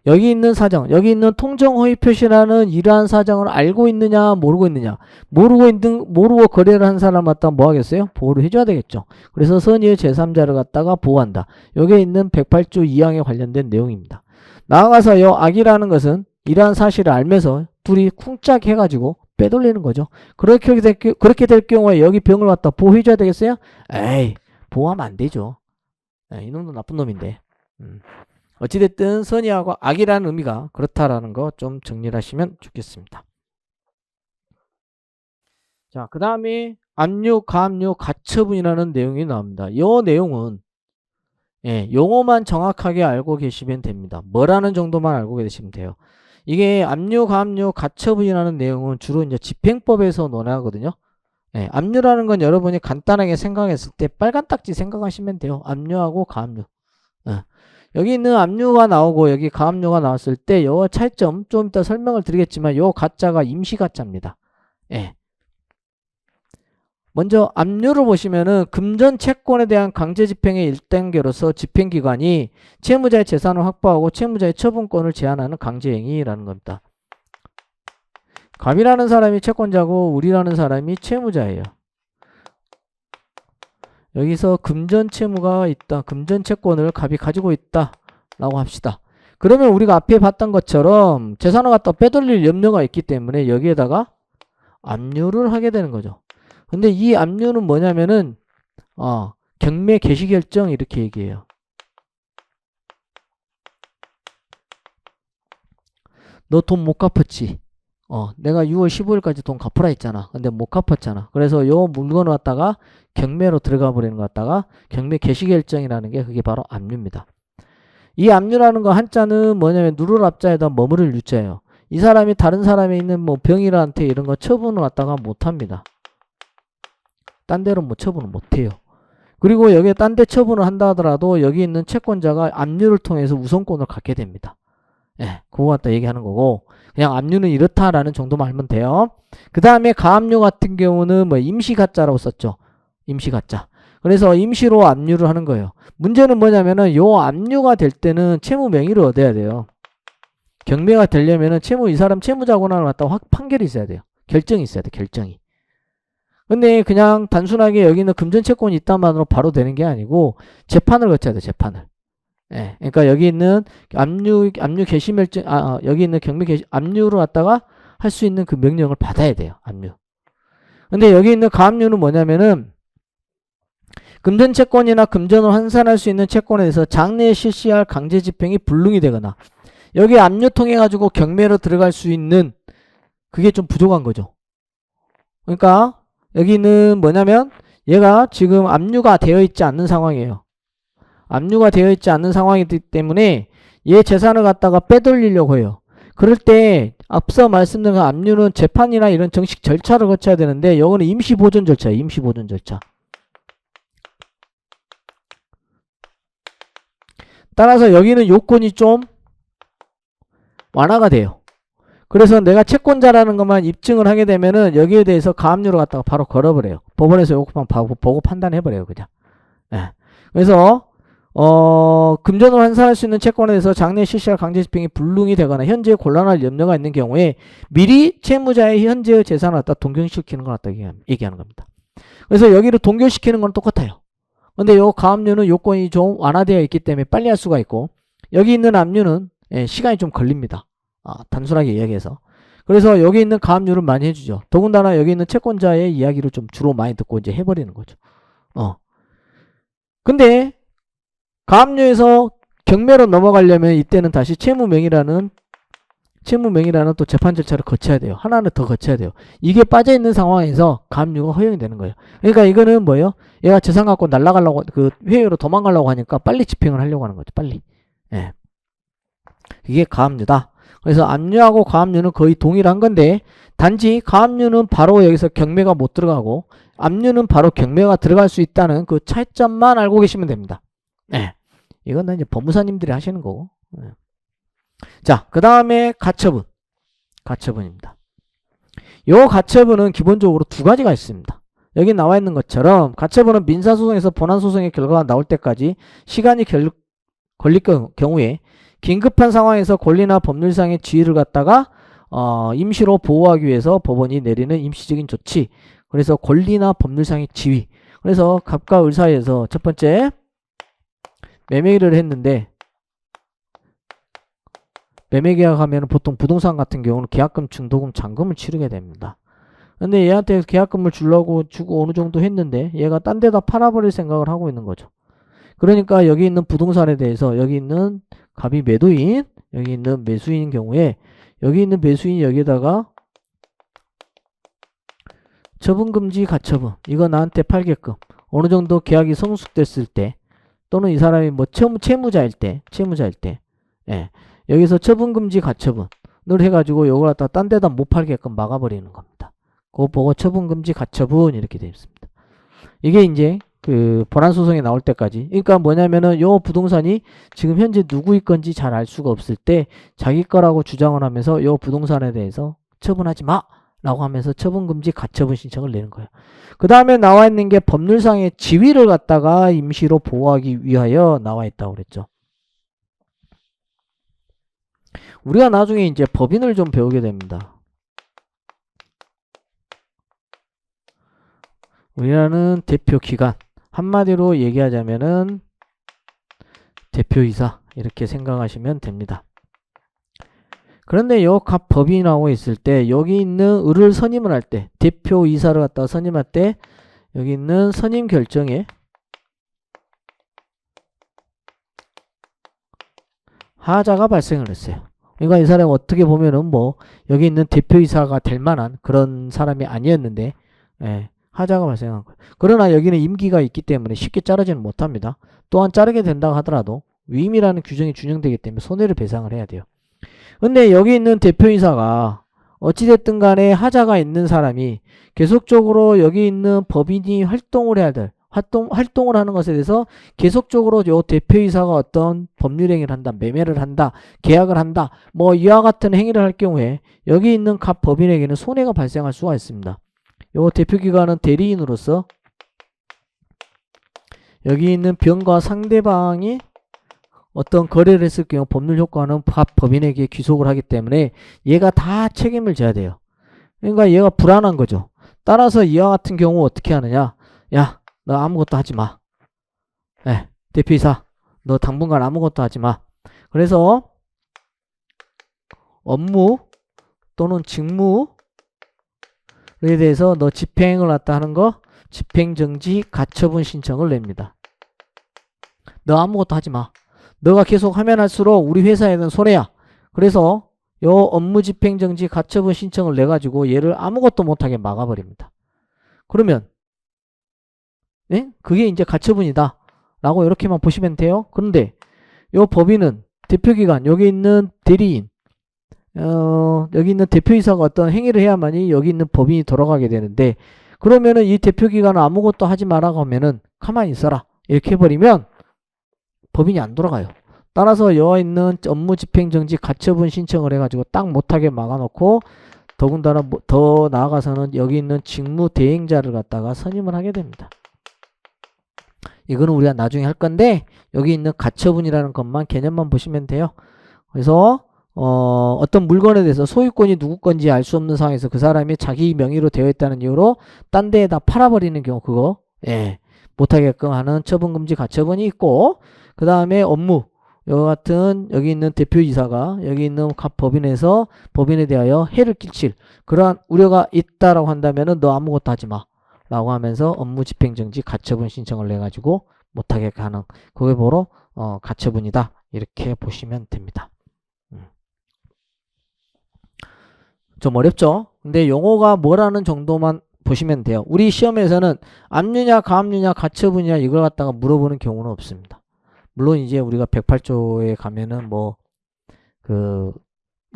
여기 있는 사정, 여기 있는 통정허위 표시라는 이러한 사정을 알고 있느냐 모르고 있느냐. 모르고 거래를 한 사람 갖다 뭐 하겠어요? 보호를 해줘야 되겠죠. 그래서 선의의 제3자를 갖다가 보호한다. 여기에 있는 108조 2항에 관련된 내용입니다. 나아가서 요 악이라는 것은 이러한 사실을 알면서 둘이 쿵짝 해가지고 빼돌리는 거죠. 그렇게 될 경우에 여기 병을 갖다 보호해줘야 되겠어요? 에이 보호하면 안 되죠. 이놈도 나쁜 놈인데. 어찌됐든 선의하고 악이라는 의미가 그렇다라는 거 좀 정리를 하시면 좋겠습니다. 자, 그 다음에 압류, 가압류, 가처분이라는 내용이 나옵니다. 이 내용은 용어만 정확하게 알고 계시면 됩니다. 뭐라는 정도만 알고 계시면 돼요. 이게 압류, 가압류, 가처분이라는 내용은 주로 이제 집행법에서 논하거든요. 압류라는 건 여러분이 간단하게 생각했을 때 빨간 딱지 생각하시면 돼요. 압류하고 가압류. 여기 있는 압류가 나오고 여기 가압류가 나왔을 때 요 차이점 좀 이따 설명을 드리겠지만 요 가짜가 임시 가짜입니다. 먼저 압류를 보시면은 금전 채권에 대한 강제 집행의 1단계로서 집행기관이 채무자의 재산을 확보하고 채무자의 처분권을 제한하는 강제행위라는 겁니다. 갑이라는 사람이 채권자고 우리라는 사람이 채무자예요. 여기서 금전 채무가 있다. 금전 채권을 갑이 가지고 있다 라고 합시다. 그러면 우리가 앞에 봤던 것처럼 재산을 갖다 빼돌릴 염려가 있기 때문에 여기에다가 압류를 하게 되는 거죠. 근데 이 압류는 뭐냐면은 경매 개시 결정 이렇게 얘기해요. 너 돈 못 갚았지? 내가 6월 15일까지 돈 갚으라 했잖아. 근데 못 갚았잖아. 그래서 요 물건을 갖다가 경매로 들어가 버리는 것 갖다가 경매 개시 결정이라는 게 그게 바로 압류입니다. 이 압류라는 거 한자는 뭐냐면 누를 앞자에다 머무를 유자예요. 이 사람이 다른 사람에 있는 뭐 병이라한테 이런 거 처분을 갖다가 못 합니다. 딴 데로 뭐 처분을 못 해요. 그리고 여기에 딴 데 처분을 한다 하더라도 여기 있는 채권자가 압류를 통해서 우선권을 갖게 됩니다. 예, 그거 갖다 얘기하는 거고 그냥 압류는 이렇다라는 정도만 알면 돼요. 그 다음에 가압류 같은 경우는 뭐 임시가짜라고 썼죠. 임시가짜. 그래서 임시로 압류를 하는 거예요. 문제는 뭐냐면은 요 압류가 될 때는 채무 명의를 얻어야 돼요. 경매가 되려면은 이 사람 채무자 권한을 갖다가 판결이 있어야 돼요. 결정이 있어야 돼. 결정이. 근데 그냥 단순하게 여기는 금전채권이 있다만으로 바로 되는 게 아니고 재판을 거쳐야 돼. 재판을. 예. 그러니까 여기 있는 압류 개시멸정 여기 있는 경매 개시 압류를 갖다가 할 수 있는 그 명령을 받아야 돼요. 압류. 근데 여기 있는 가압류는 뭐냐면은 금전채권이나 금전을 환산할 수 있는 채권에 대해서 장래에 실시할 강제 집행이 불능이 되거나 여기 압류 통해 가지고 경매로 들어갈 수 있는 그게 좀 부족한 거죠. 그러니까 여기는 뭐냐면 얘가 지금 압류가 되어 있지 않는 상황이에요. 압류가 되어 있지 않는 상황이기 때문에 얘 재산을 갖다가 빼돌리려고 해요. 그럴 때 앞서 말씀드린 압류는 재판이나 이런 정식 절차를 거쳐야 되는데 이거는 임시보존 절차예요. 임시보존 절차. 따라서 여기는 요건이 좀 완화가 돼요. 그래서 내가 채권자라는 것만 입증을 하게 되면은 여기에 대해서 가압류를 갖다가 바로 걸어버려요. 법원에서 요것만 보고 판단해버려요. 그냥. 예. 그래서 금전을 환산할 수 있는 채권에 대해서 장래 실시할 강제 집행이 불능이 되거나 현재에 곤란할 염려가 있는 경우에 미리 채무자의 현재의 재산을 갖다 동결시키는 걸 갖다 얘기하는 겁니다. 그래서 여기를 동결시키는 건 똑같아요. 근데 요 가압류는 요건이 좀 완화되어 있기 때문에 빨리 할 수가 있고 여기 있는 압류는 시간이 좀 걸립니다. 단순하게 이야기해서. 그래서 여기 있는 가압류를 많이 해주죠. 더군다나 여기 있는 채권자의 이야기를 좀 주로 많이 듣고 이제 해버리는 거죠. 근데 가압류에서 경매로 넘어가려면 이때는 다시 채무명의라는 또 재판 절차를 거쳐야 돼요. 하나는 더 거쳐야 돼요. 이게 빠져있는 상황에서 가압류가 허용이 되는 거예요. 그러니까 이거는 뭐예요? 얘가 재산 갖고 날아가려고 그 회유로 도망가려고 하니까 빨리 집행을 하려고 하는 거죠. 빨리. 예. 이게 가압류다. 그래서 압류하고 가압류는 거의 동일한 건데 단지 가압류는 바로 여기서 경매가 못 들어가고 압류는 바로 경매가 들어갈 수 있다는 그 차이점만 알고 계시면 됩니다. 네. 이건 이제 법무사님들이 하시는 거고. 네. 자, 그 다음에 가처분입니다. 요 가처분은 기본적으로 두 가지가 있습니다. 여기 나와 있는 것처럼 가처분은 민사소송에서 본안소송의 결과가 나올 때까지 시간이 걸릴 경우에 긴급한 상황에서 권리나 법률상의 지위를 갖다가 임시로 보호하기 위해서 법원이 내리는 임시적인 조치. 그래서 권리나 법률상의 지위. 그래서 갑과 을 사이에서 첫 번째 매매를 했는데 매매계약하면 보통 부동산 같은 경우는 계약금, 중도금, 잔금을 치르게 됩니다. 근데 얘한테 계약금을 주고 어느 정도 했는데 얘가 딴 데다 팔아버릴 생각을 하고 있는 거죠. 그러니까 여기 있는 부동산에 대해서 여기 있는 갑이 매도인, 여기 있는 매수인인 경우에 여기 있는 매수인이 여기다가 처분금지 가처분, 이거 나한테 팔게끔 어느 정도 계약이 성숙됐을 때 또는 이 사람이 뭐 채무자일 때 예, 여기서 처분금지 가처분을 해가지고 이걸 갖다 딴 데다 못 팔게끔 막아버리는 겁니다. 그거 보고 처분금지 가처분 이렇게 되어 있습니다. 이게 이제 그 본안소송에 나올 때까지, 그러니까 뭐냐면은 요 부동산이 지금 현재 누구의 건지 잘 알 수가 없을 때 자기 거라고 주장을 하면서 요 부동산에 대해서 처분하지 마 라고 하면서 처분금지 가처분 신청을 내는 거예요. 그 다음에 나와 있는 게 법률상의 지위를 갖다가 임시로 보호하기 위하여 나와 있다고 그랬죠. 우리가 나중에 이제 법인을 좀 배우게 됩니다. 우리나라는 대표기관, 한마디로 얘기하자면은 대표이사 이렇게 생각하시면 됩니다. 그런데 요 각 법인하고 있을 때 여기 있는 을을 선임을 할 때 대표이사를 갖다가 선임할 때 여기 있는 선임 결정에 하자가 발생을 했어요. 그러니까 이 사람이 어떻게 보면은 뭐 여기 있는 대표이사가 될 만한 그런 사람이 아니었는데 하자가 발생한 거예요. 그러나 여기는 임기가 있기 때문에 쉽게 자르지는 못합니다. 또한 자르게 된다고 하더라도 위임이라는 규정이 준용되기 때문에 손해를 배상을 해야 돼요. 근데 여기 있는 대표이사가 어찌됐든 간에 하자가 있는 사람이 계속적으로 여기 있는 법인이 활동을 해야 될 활동을 하는 것에 대해서 계속적으로 요 대표이사가 어떤 법률 행위를 한다, 매매를 한다, 계약을 한다, 뭐 이와 같은 행위를 할 경우에 여기 있는 각 법인에게는 손해가 발생할 수가 있습니다. 요 대표기관은 대리인으로서 여기 있는 변과 상대방이 어떤 거래를 했을 경우 법률 효과는 각 법인에게 귀속을 하기 때문에 얘가 다 책임을 져야 돼요. 그러니까 얘가 불안한 거죠. 따라서 이와 같은 경우 어떻게 하느냐? 야, 너 아무것도 하지 마. 대표이사, 너 당분간 아무것도 하지 마. 그래서 업무 또는 직무에 대해서 너 집행을 갖다 하는 거 집행정지 가처분 신청을 냅니다. 너 아무것도 하지 마. 너가 계속 하면 할수록 우리 회사에는 손해야. 그래서 요 업무 집행정지 가처분 신청을 내가지고 얘를 아무것도 못하게 막아버립니다. 그러면 그게 이제 가처분이다 라고 이렇게만 보시면 돼요. 그런데 요 법인은 대표기관, 여기 있는 대리인, 여기 있는 대표이사가 어떤 행위를 해야만이 여기 있는 법인이 돌아가게 되는데, 그러면은 이 대표기관은 아무것도 하지 말라고 하면은 가만히 있어라 이렇게 해버리면 법인이 안 돌아가요. 따라서 여기 있는 업무 집행정지 가처분 신청을 해가지고 딱 못하게 막아놓고, 더군다나 더 나아가서는 여기 있는 직무 대행자를 갖다가 선임을 하게 됩니다. 이거는 우리가 나중에 할 건데 여기 있는 가처분이라는 것만 개념만 보시면 돼요. 그래서 어떤 물건에 대해서 소유권이 누구 건지 알 수 없는 상황에서 그 사람이 자기 명의로 되어 있다는 이유로 딴 데에다 팔아버리는 경우, 그거 못하게끔 하는 처분금지 가처분이 있고, 그 다음에 업무, 여기 같은 여기 있는 대표이사가 여기 있는 각 법인에서 법인에 대하여 해를 끼칠 그러한 우려가 있다라고 한다면은 너 아무것도 하지 마 라고 하면서 업무 집행정지 가처분 신청을 내가지고 못하게 하는, 그게 바로 가처분이다 이렇게 보시면 됩니다. 좀 어렵죠? 근데 용어가 뭐라는 정도만 보시면 돼요. 우리 시험에서는 압류냐 가압류냐 가처분이냐 이걸 갖다가 물어보는 경우는 없습니다. 물론 이제 우리가 108조에 가면은 뭐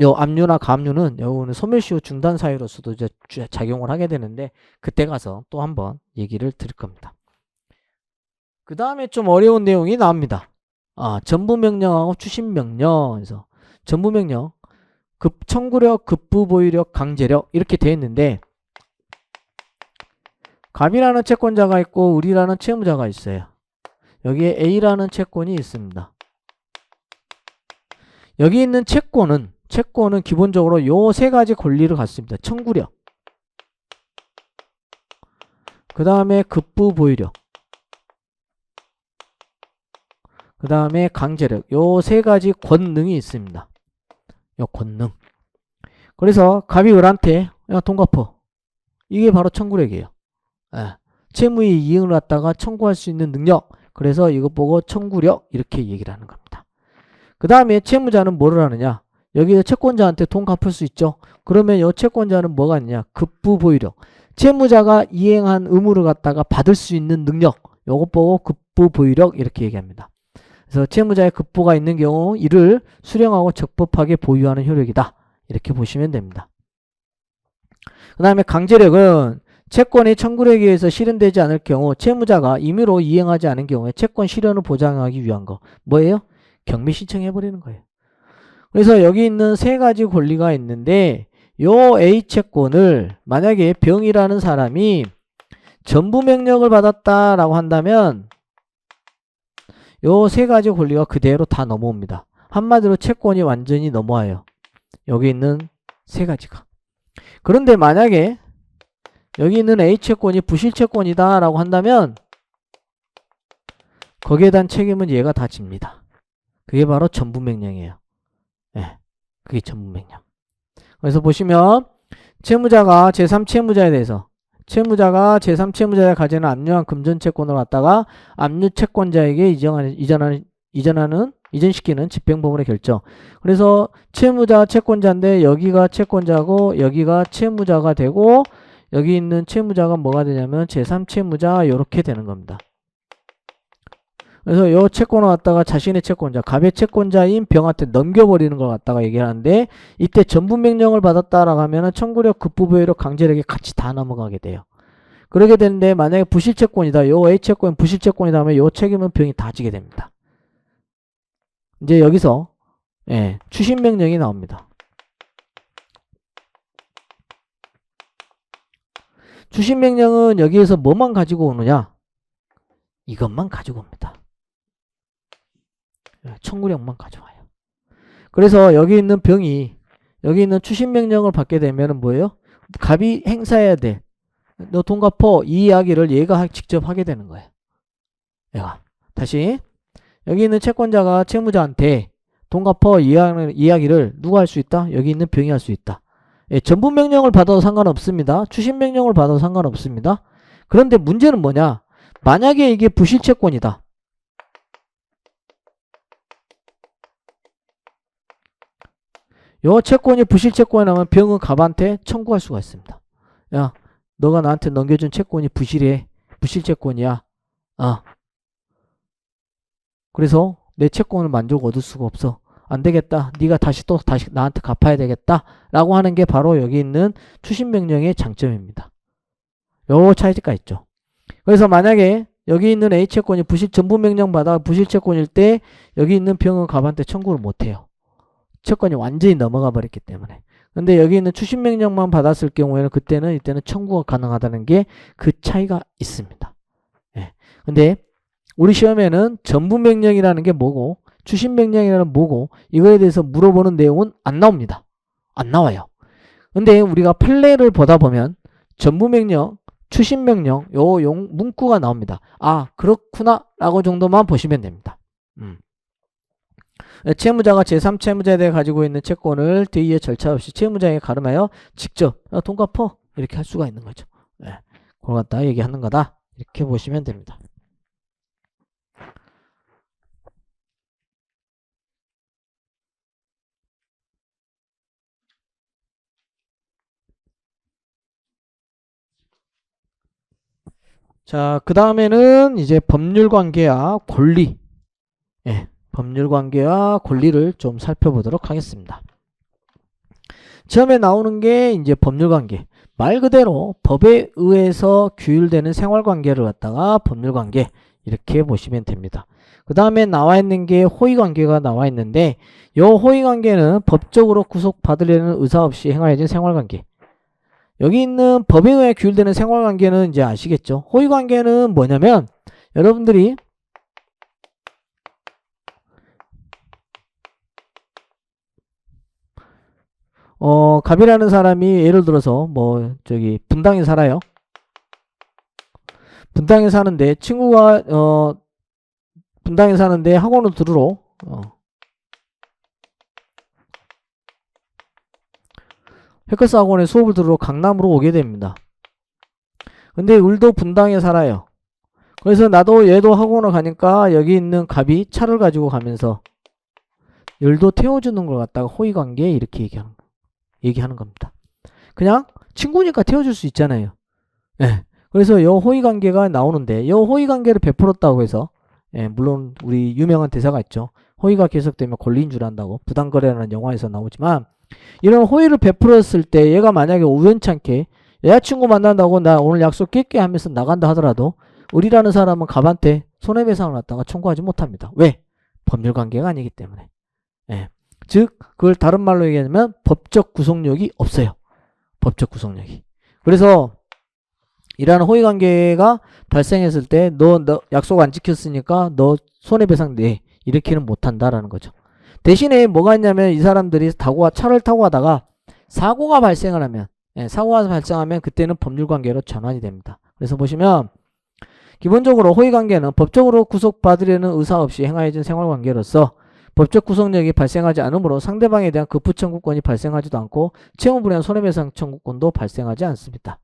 요 압류나 가압류는 요거는 소멸시효 중단 사유로서도 이제 작용을 하게 되는데 그때 가서 또 한번 얘기를 드릴 겁니다. 그 다음에 좀 어려운 내용이 나옵니다. 전부명령하고 추심명령. 그래서 전부명령, 청구력, 급부보유력, 강제력 이렇게 되어 있는데, 갑이라는 채권자가 있고 을이라는 채무자가 있어요. 여기에 A라는 채권이 있습니다. 여기 있는 채권은 기본적으로 요 세 가지 권리를 갖습니다. 청구력, 그 다음에 급부보유력, 그 다음에 강제력, 요 세 가지 권능이 있습니다. 요 권능. 그래서 갑이 을한테 야 돈 갚어, 이게 바로 청구력이에요. 채무의 이행을 갖다가 청구할 수 있는 능력, 그래서 이것 보고 청구력 이렇게 얘기를 하는 겁니다. 그 다음에 채무자는 뭐를 하느냐, 여기서 채권자한테 돈 갚을 수 있죠. 그러면 이 채권자는 뭐가 있느냐, 급부보유력, 채무자가 이행한 의무를 갖다가 받을 수 있는 능력, 요것 보고 급부보유력 이렇게 얘기합니다. 그래서 채무자의 급부가 있는 경우 이를 수령하고 적법하게 보유하는 효력이다 이렇게 보시면 됩니다. 그 다음에 강제력은 채권이 청구력에 의해서 실현되지 않을 경우 채무자가 임의로 이행하지 않은 경우에 채권 실현을 보장하기 위한 거 뭐예요? 경미 신청해버리는 거예요. 그래서 여기 있는 세 가지 권리가 있는데 요 A 채권을 만약에 병이라는 사람이 전부 명령을 받았다라고 한다면 요 세 가지 권리가 그대로 다 넘어옵니다. 한마디로 채권이 완전히 넘어와요. 여기 있는 세 가지가. 그런데 만약에 여기 있는 A 채권이 부실 채권이다 라고 한다면 거기에 대한 책임은 얘가 다 집니다. 그게 바로 전부 명령이에요. 네, 그게 전부 명령. 그래서 보시면 채무자가 제3채무자에 대해서 채무자가 제3채무자에 가지는 압류한 금전채권을 갖다가 압류채권자에게 이전시키는 집행법원의 결정. 그래서 채무자 채권자인데 여기가 채권자고 여기가 채무자가 되고 여기 있는 채무자가 뭐가 되냐면 제3채무자 이렇게 되는 겁니다. 그래서 이 채권을 갖다가 자신의 채권자, 갑의 채권자인 병한테 넘겨버리는 걸 갖다가 얘기하는데 이때 전부 명령을 받았다라고 하면은 청구력, 급부부여력, 강제력이 같이 다 넘어가게 돼요. 그러게 되는데 만약에 부실채권이다. 요 A 채권 부실채권이다 하면 요 책임은 병이 다 지게 됩니다. 이제 여기서 추심 명령이 나옵니다. 추심 명령은 여기에서 뭐만 가지고 오느냐? 이것만 가지고 옵니다. 청구력만 가져와요. 그래서 여기 있는 병이 여기 있는 추심 명령을 받게 되면은 뭐예요? 갑이 행사해야 돼. 너 돈 갚어. 이 이야기를 얘가 직접 하게 되는 거예요. 얘가. 다시 여기 있는 채권자가 채무자한테 돈 갚어 이야기를 누가 할 수 있다? 여기 있는 병이 할 수 있다. 전부 명령을 받아도 상관없습니다. 추심 명령을 받아도 상관없습니다. 그런데 문제는 뭐냐? 만약에 이게 부실채권이다. 요 채권이 부실채권이라면 병은 갑한테 청구할 수가 있습니다. 야, 너가 나한테 넘겨준 채권이 부실해. 부실채권이야. 그래서 내 채권을 만족 얻을 수가 없어. 안 되겠다. 네가 다시 나한테 갚아야 되겠다. 라고 하는 게 바로 여기 있는 추심명령의 장점입니다. 요 차이가 있죠. 그래서 만약에 여기 있는 A 채권이 전부 명령 받아 부실채권일 때 여기 있는 병은 갑한테 청구를 못해요. 채권이 완전히 넘어가 버렸기 때문에. 근데 여기 있는 추심명령만 받았을 경우에는 이때는 청구가 가능하다는 게 그 차이가 있습니다. 근데 우리 시험에는 전부명령이라는 게 뭐고 추심명령이라는 뭐고 이거에 대해서 물어보는 내용은 안 나옵니다. 안 나와요. 근데 우리가 판례를 보다 보면 전부명령, 추심명령 요 문구가 나옵니다. 아 그렇구나 라고 정도만 보시면 됩니다. 채무자가 제3채무자에 대해 가지고 있는 채권을 뒤에 절차 없이 채무자에게 가름하여 직접 돈 갚어 이렇게 할 수가 있는 거죠. 그걸 갖다 얘기하는 거다 이렇게 보시면 됩니다. 자, 그 다음에는 이제 법률관계와 권리. 법률관계와 권리를 좀 살펴보도록 하겠습니다. 처음에 나오는 게 이제 법률관계. 말 그대로 법에 의해서 규율되는 생활관계를 갖다가 법률관계 이렇게 보시면 됩니다. 그 다음에 나와 있는 게 호의관계가 나와 있는데 이 호의관계는 법적으로 구속받으려는 의사 없이 행하여진 생활관계. 여기 있는 법에 의해 규율되는 생활관계는 이제 아시겠죠? 호의관계는 뭐냐면 여러분들이 갑이라는 사람이 예를 들어서 분당에 살아요. 분당에 사는데 친구가 분당에 사는데 학원을 들으러 해커스 학원에 수업을 들으러 강남으로 오게 됩니다. 근데 을도 분당에 살아요. 그래서 나도 얘도 학원을 가니까 여기 있는 갑이 차를 가지고 가면서 을도 태워주는 걸 갖다가 호의관계 이렇게 얘기하는 겁니다. 그냥 친구니까 태워줄 수 있잖아요. 그래서 요 호의관계가 나오는데 요 호의관계를 베풀었다고 해서 물론 우리 유명한 대사가 있죠. 호의가 계속되면 권리인 줄 안다고. 부당거래라는 영화에서 나오지만 이런 호의를 베풀었을 때 얘가 만약에 우연찮게 여자친구 만난다고 나 오늘 약속 깰게 하면서 나간다 하더라도 을이라는 사람은 갑한테 손해배상을 갖다가 청구하지 못합니다. 왜? 법률관계가 아니기 때문에. 즉 그걸 다른 말로 얘기하면 법적 구속력이 없어요. 법적 구속력이. 그래서 이러한 호의관계가 발생했을 때 너 약속 안 지켰으니까 너 손해배상 내 이렇게는 못한다라는 거죠. 대신에 뭐가 있냐면 이 사람들이 차를 타고 가다가 사고가 발생을 하면 사고가 발생하면 그때는 법률관계로 전환이 됩니다. 그래서 보시면 기본적으로 호의관계는 법적으로 구속받으려는 의사 없이 행하여진 생활관계로서 법적 구속력이 발생하지 않으므로 상대방에 대한 급부청구권이 발생하지도 않고 채무불이한 손해배상 청구권도 발생하지 않습니다.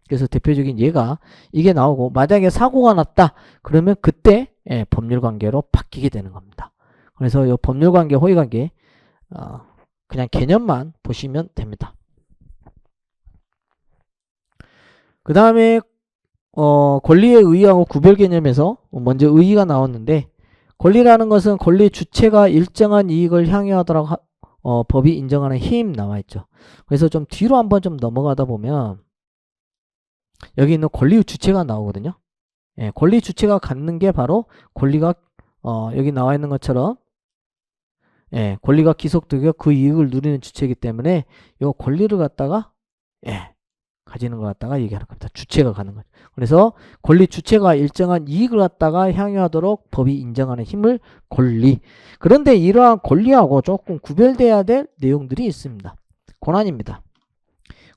그래서 대표적인 예가 이게 나오고 만약에 사고가 났다 그러면 그때 법률관계로 바뀌게 되는 겁니다. 그래서 이 법률관계, 호의관계 그냥 개념만 보시면 됩니다. 그 다음에 권리의 의의하고 구별 개념에서 먼저 의의가 나왔는데 권리라는 것은 권리 주체가 일정한 이익을 향해 하도록 법이 인정하는 힘 나와있죠. 그래서 좀 뒤로 한번 좀 넘어가다 보면 여기 있는 권리의 주체가 나오거든요. 권리 주체가 갖는 게 바로 권리가 여기 나와 있는 것처럼 권리가 기속되고 그 이익을 누리는 주체이기 때문에 이 권리를 갖다가 가지는 것 갖다가 얘기하는 겁니다. 주체가 가는 거죠. 그래서 권리 주체가 일정한 이익을 갖다가 향유하도록 법이 인정하는 힘을 권리. 그런데 이러한 권리하고 조금 구별돼야 될 내용들이 있습니다. 권한입니다.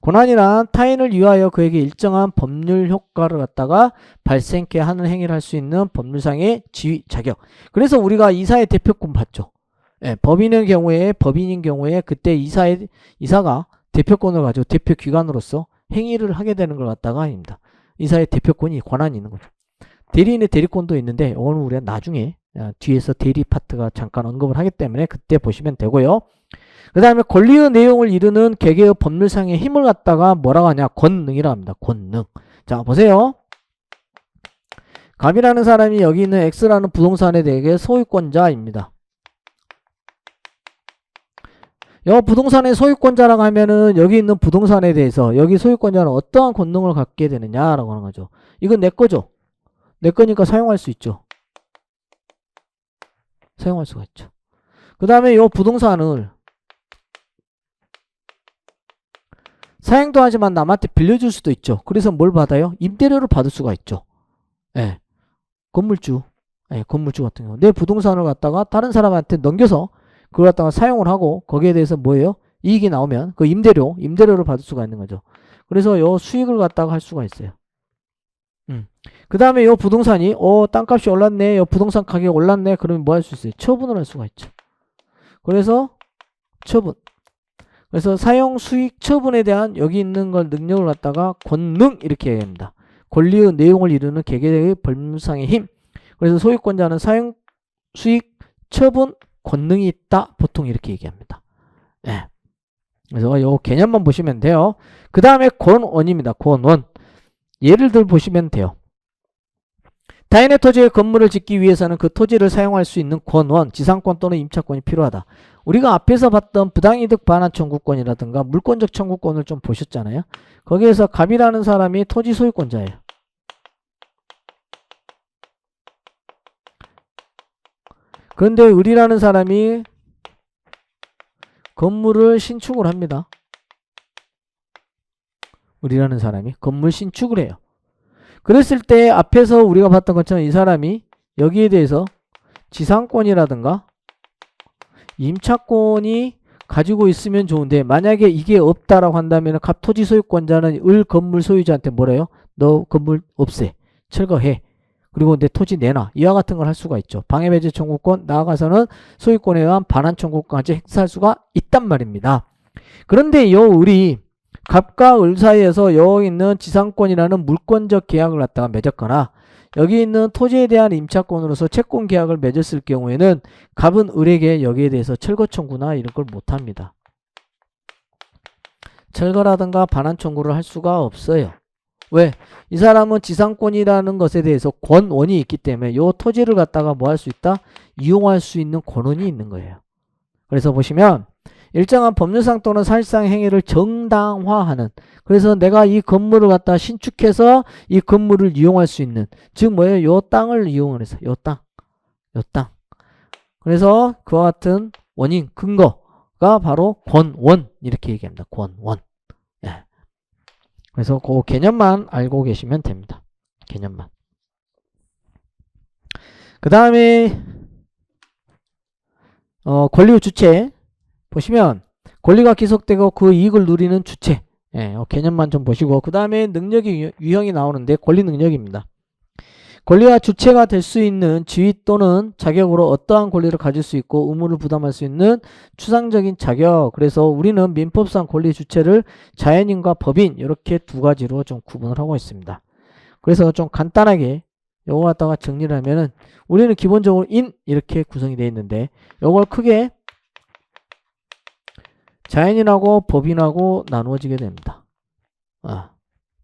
권한이란 타인을 위하여 그에게 일정한 법률 효과를 갖다가 발생케 하는 행위를 할 수 있는 법률상의 지위, 자격. 그래서 우리가 이사의 대표권 받죠. 법인인 경우에 그때 이사가 대표권을 가지고 대표 기관으로서 행위를 하게 되는 걸 갖다가 아닙니다. 이사의 대표권이 권한이 있는 거죠. 대리인의 대리권도 있는데 오늘 우리가 나중에 뒤에서 대리 파트가 잠깐 언급을 하기 때문에 그때 보시면 되고요. 그 다음에 권리의 내용을 이루는 개개의 법률상의 힘을 갖다가 뭐라고 하냐? 권능이라고 합니다. 권능. 자, 보세요. 갑이라는 사람이 여기 있는 X라는 부동산에 대해 소유권자입니다. 이 부동산의 소유권자라고 하면은 여기 있는 부동산에 대해서 여기 소유권자는 어떠한 권능을 갖게 되느냐라고 하는 거죠. 이건 내 거죠. 내 거니까 사용할 수 있죠. 사용할 수가 있죠. 그 다음에 이 부동산을 사용도 하지만 남한테 빌려줄 수도 있죠. 그래서 뭘 받아요? 임대료를 받을 수가 있죠. 건물주. 건물주 같은 경우. 내 부동산을 갖다가 다른 사람한테 넘겨서 그걸 갖다가 사용을 하고 거기에 대해서 뭐예요? 이익이 나오면 그 임대료를 받을 수가 있는 거죠. 그래서 요 수익을 갖다가 할 수가 있어요. 그 다음에 요 부동산이 땅값이 올랐네. 요 부동산 가격 올랐네. 그러면 뭐 할 수 있어요? 처분을 할 수가 있죠. 그래서 처분. 그래서 사용 수익 처분에 대한 여기 있는 걸 능력을 갖다가 권능 이렇게 얘기합니다. 권리의 내용을 이루는 개개의 법률상의 힘. 그래서 소유권자는 사용 수익 처분 권능이 있다. 보통 이렇게 얘기합니다. 그래서 요 개념만 보시면 돼요. 그 다음에 권원입니다. 권원. 예를 들어 보시면 돼요. 타인의 토지에 건물을 짓기 위해서는 그 토지를 사용할 수 있는 권원, 지상권 또는 임차권이 필요하다. 우리가 앞에서 봤던 부당이득 반환 청구권이라든가 물권적 청구권을 좀 보셨잖아요. 거기에서 갑이라는 사람이 토지 소유권자예요. 그런데 을이라는 사람이 건물을 신축을 합니다. 을이라는 사람이 건물 신축을 해요. 그랬을 때 앞에서 우리가 봤던 것처럼 이 사람이 여기에 대해서 지상권이라든가 임차권이 가지고 있으면 좋은데 만약에 이게 없다라고 한다면 갑 토지 소유권자는 을 건물 소유자한테 뭐래요? 너 건물 없애. 철거해. 그리고 내 토지 내놔. 이와 같은 걸 할 수가 있죠. 방해배제 청구권 나아가서는 소유권에 의한 반환 청구권까지 행사할 수가 있단 말입니다. 그런데 요 을이 갑과 을 사이에서 여기 있는 지상권이라는 물권적 계약을 갖다가 맺었거나 여기 있는 토지에 대한 임차권으로서 채권 계약을 맺었을 경우에는 갑은 을에게 여기에 대해서 철거 청구나 이런 걸 못합니다. 철거라든가 반환 청구를 할 수가 없어요. 왜? 이 사람은 지상권이라는 것에 대해서 권원이 있기 때문에 이 토지를 갖다가 뭐 할 수 있다? 이용할 수 있는 권한이 있는 거예요. 그래서 보시면 일정한 법률상 또는 사실상 행위를 정당화하는, 그래서 내가 이 건물을 갖다 신축해서 이 건물을 이용할 수 있는, 즉 뭐예요? 요 땅을 이용을 해서 요 땅. 그래서 그와 같은 원인, 근거가 바로 권원 이렇게 얘기합니다. 권원. 그래서 그 개념만 알고 계시면 됩니다. 개념만. 그 다음에 권리의 주체 보시면 권리가 기속되고 그 이익을 누리는 주체. 예, 개념만 좀 보시고 그 다음에 능력이 유형이 나오는데 권리 능력입니다. 권리와 주체가 될 수 있는 지위 또는 자격으로 어떠한 권리를 가질 수 있고 의무를 부담할 수 있는 추상적인 자격. 그래서 우리는 민법상 권리 주체를 자연인과 법인 이렇게 두 가지로 좀 구분을 하고 있습니다. 그래서 좀 간단하게 요거 갖다가 정리를 하면은 우리는 기본적으로 인 이렇게 구성이 되어 있는데 요걸 크게 자연인하고 법인하고 나누어지게 됩니다.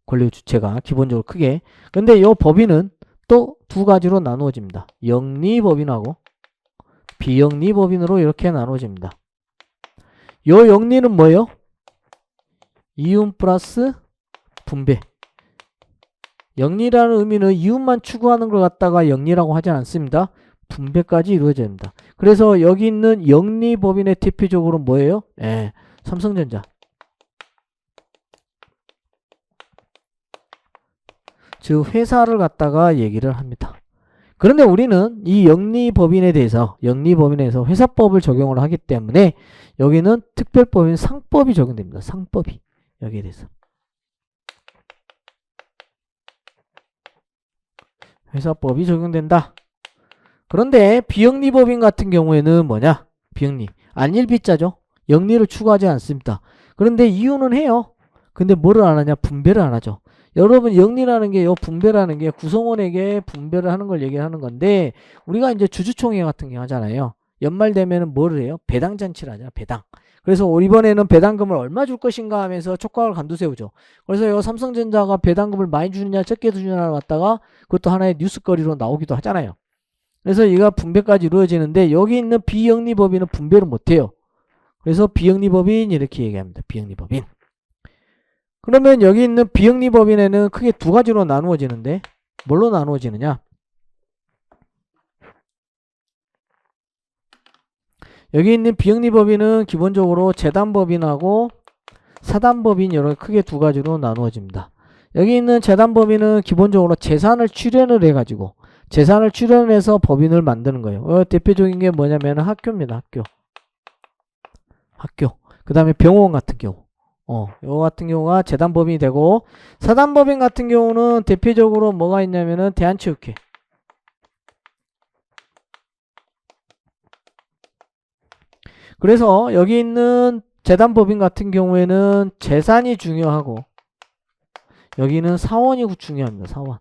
권리 주체가 기본적으로 크게. 근데 요 법인은 또 두 가지로 나누어집니다. 영리법인하고 비영리법인으로 이렇게 나누어집니다. 요 영리는 뭐예요? 이윤 플러스 분배. 영리라는 의미는 이윤만 추구하는 걸 갖다가 영리라고 하지 않습니다. 분배까지 이루어져야 됩니다. 그래서 여기 있는 영리법인의 대표적으로 뭐예요? 삼성전자. 즉 회사를 갖다가 얘기를 합니다. 그런데 우리는 이 영리법인에 대해서 회사법을 적용을 하기 때문에 여기는 특별법인 상법이 적용됩니다. 상법이 여기에 대해서 회사법이 적용된다. 그런데 비영리법인 같은 경우에는 뭐냐? 비영리 안일비자죠. 영리를 추구하지 않습니다. 그런데 이유는 해요. 근데 뭐를 안 하냐? 분배를 안 하죠. 여러분 영리라는 게 분배라는 게 구성원에게 분배를 하는 걸 얘기하는 건데 우리가 이제 주주총회 같은 게 하잖아요. 연말 되면은 뭐를 해요? 배당잔치를 하잖아요. 배당. 그래서 이번에는 배당금을 얼마 줄 것인가 하면서 촉각을 간두세우죠. 그래서 요 삼성전자가 배당금을 많이 주느냐 적게 주느냐를 갖다가 그것도 하나의 뉴스거리로 나오기도 하잖아요. 그래서 얘가 분배까지 이루어지는데 여기 있는 비영리법인은 분배를 못해요. 그래서 비영리법인 이렇게 얘기합니다. 비영리법인. 그러면 여기 있는 비영리법인에는 크게 두 가지로 나누어지는데 뭘로 나누어지느냐? 여기 있는 비영리법인은 기본적으로 재단법인하고 사단법인 이렇게 크게 두 가지로 나누어집니다. 여기 있는 재단법인은 기본적으로 재산을 출연을 해가지고 재산을 출연해서 법인을 만드는 거예요. 대표적인 게 뭐냐면 학교입니다. 학교. 그 다음에 병원 같은 경우. 이거 같은 경우가 재단법인이 되고 사단법인 같은 경우는 대표적으로 뭐가 있냐면은 대한체육회. 그래서 여기 있는 재단법인 같은 경우에는 재산이 중요하고 여기는 사원이 중요합니다. 사원.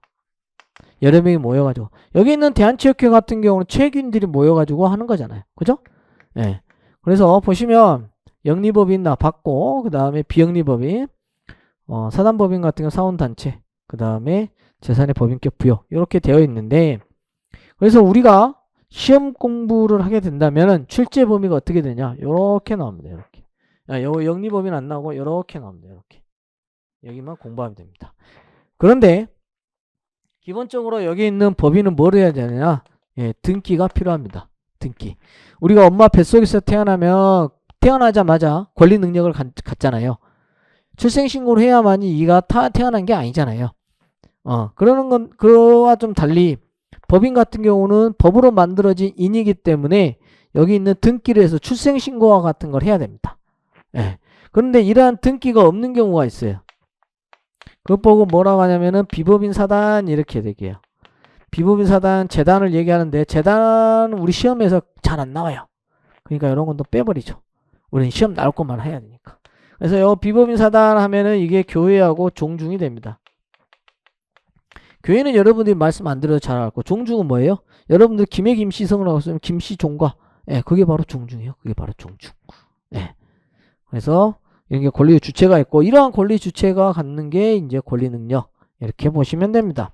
여러 명이 모여가지고 여기 있는 대한체육회 같은 경우는 체육인들이 모여가지고 하는 거잖아요. 그죠? 예. 그래서 보시면 영리법인 받고 그 다음에 비영리법인 사단법인 같은 경우 사원단체 그 다음에 재산의 법인격 부여 이렇게 되어 있는데 그래서 우리가 시험 공부를 하게 된다면 출제 범위가 어떻게 되냐 이렇게 나옵니다. 이렇게 요 영리법인 안 나오고 이렇게 나옵니다. 이렇게 여기만 공부하면 됩니다. 그런데 기본적으로 여기 있는 법인은 뭘 해야 되느냐 등기가 필요합니다. 등기. 우리가 엄마 뱃속에서 태어나자마자 권리 능력을 갖잖아요. 출생신고를 해야만이 이가 태어난 게 아니잖아요. 그러는 건 그와 좀 달리 법인 같은 경우는 법으로 만들어진 인이기 때문에 여기 있는 등기를 해서 출생신고와 같은 걸 해야 됩니다. 그런데 이러한 등기가 없는 경우가 있어요. 그것 보고 뭐라고 하냐면은 비법인 사단 이렇게 되게요. 비법인 사단 재단을 얘기하는데 재단은 우리 시험에서 잘 안 나와요. 그러니까 이런 건 또 빼버리죠. 우리는 시험 나올 것만 해야 되니까. 그래서 요 비법인 사단 하면은 이게 교회하고 종중이 됩니다. 교회는 여러분들이 말씀 안 들어도 잘 알고 종중은 뭐예요? 여러분들 김해 김씨성을 하고 있으면 김씨종과 그게 바로 종중이에요. 그게 바로 종중. 그래서 이런 게 권리 주체가 있고 이러한 권리 주체가 갖는 게 이제 권리 능력 이렇게 보시면 됩니다.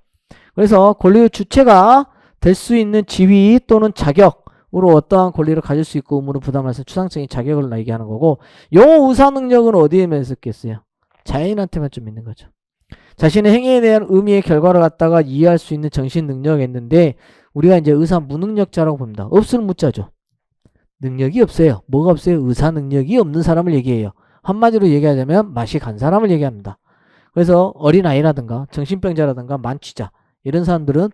그래서 권리 주체가 될 수 있는 지위 또는 자격으로 어떠한 권리를 가질 수 있고 의무를 부담해서 추상적인 자격을 얘기하는 거고 요 의사 능력은 어디에만 있었겠어요? 자연인한테만 좀 있는 거죠. 자신의 행위에 대한 의미의 결과를 갖다가 이해할 수 있는 정신 능력이 있는데 우리가 이제 의사 무능력자라고 봅니다. 없을 무자죠. 능력이 없어요. 뭐가 없어요? 의사 능력이 없는 사람을 얘기해요. 한마디로 얘기하자면 맛이 간 사람을 얘기합니다. 그래서 어린아이라든가 정신병자라든가 만취자 이런 사람들은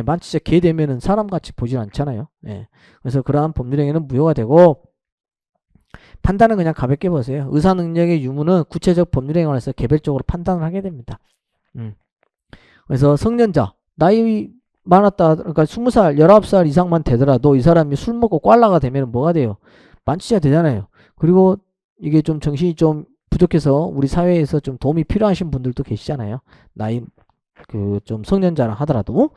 만취자 개 되면은 사람같이 보질 않잖아요. 그래서 그러한 법률행위는 무효가 되고 판단은 그냥 가볍게 보세요. 의사능력의 유무는 구체적 법률행위에 관해서 개별적으로 판단을 하게 됩니다. 그래서 성년자 나이 많았다 그러니까 20살 19살 이상만 되더라도 이 사람이 술 먹고 꽐라가 되면 뭐가 돼요? 만취자 되잖아요. 그리고 이게 좀 정신이 좀 부족해서 우리 사회에서 좀 도움이 필요하신 분들도 계시잖아요. 나이 그 좀 성년자라 하더라도.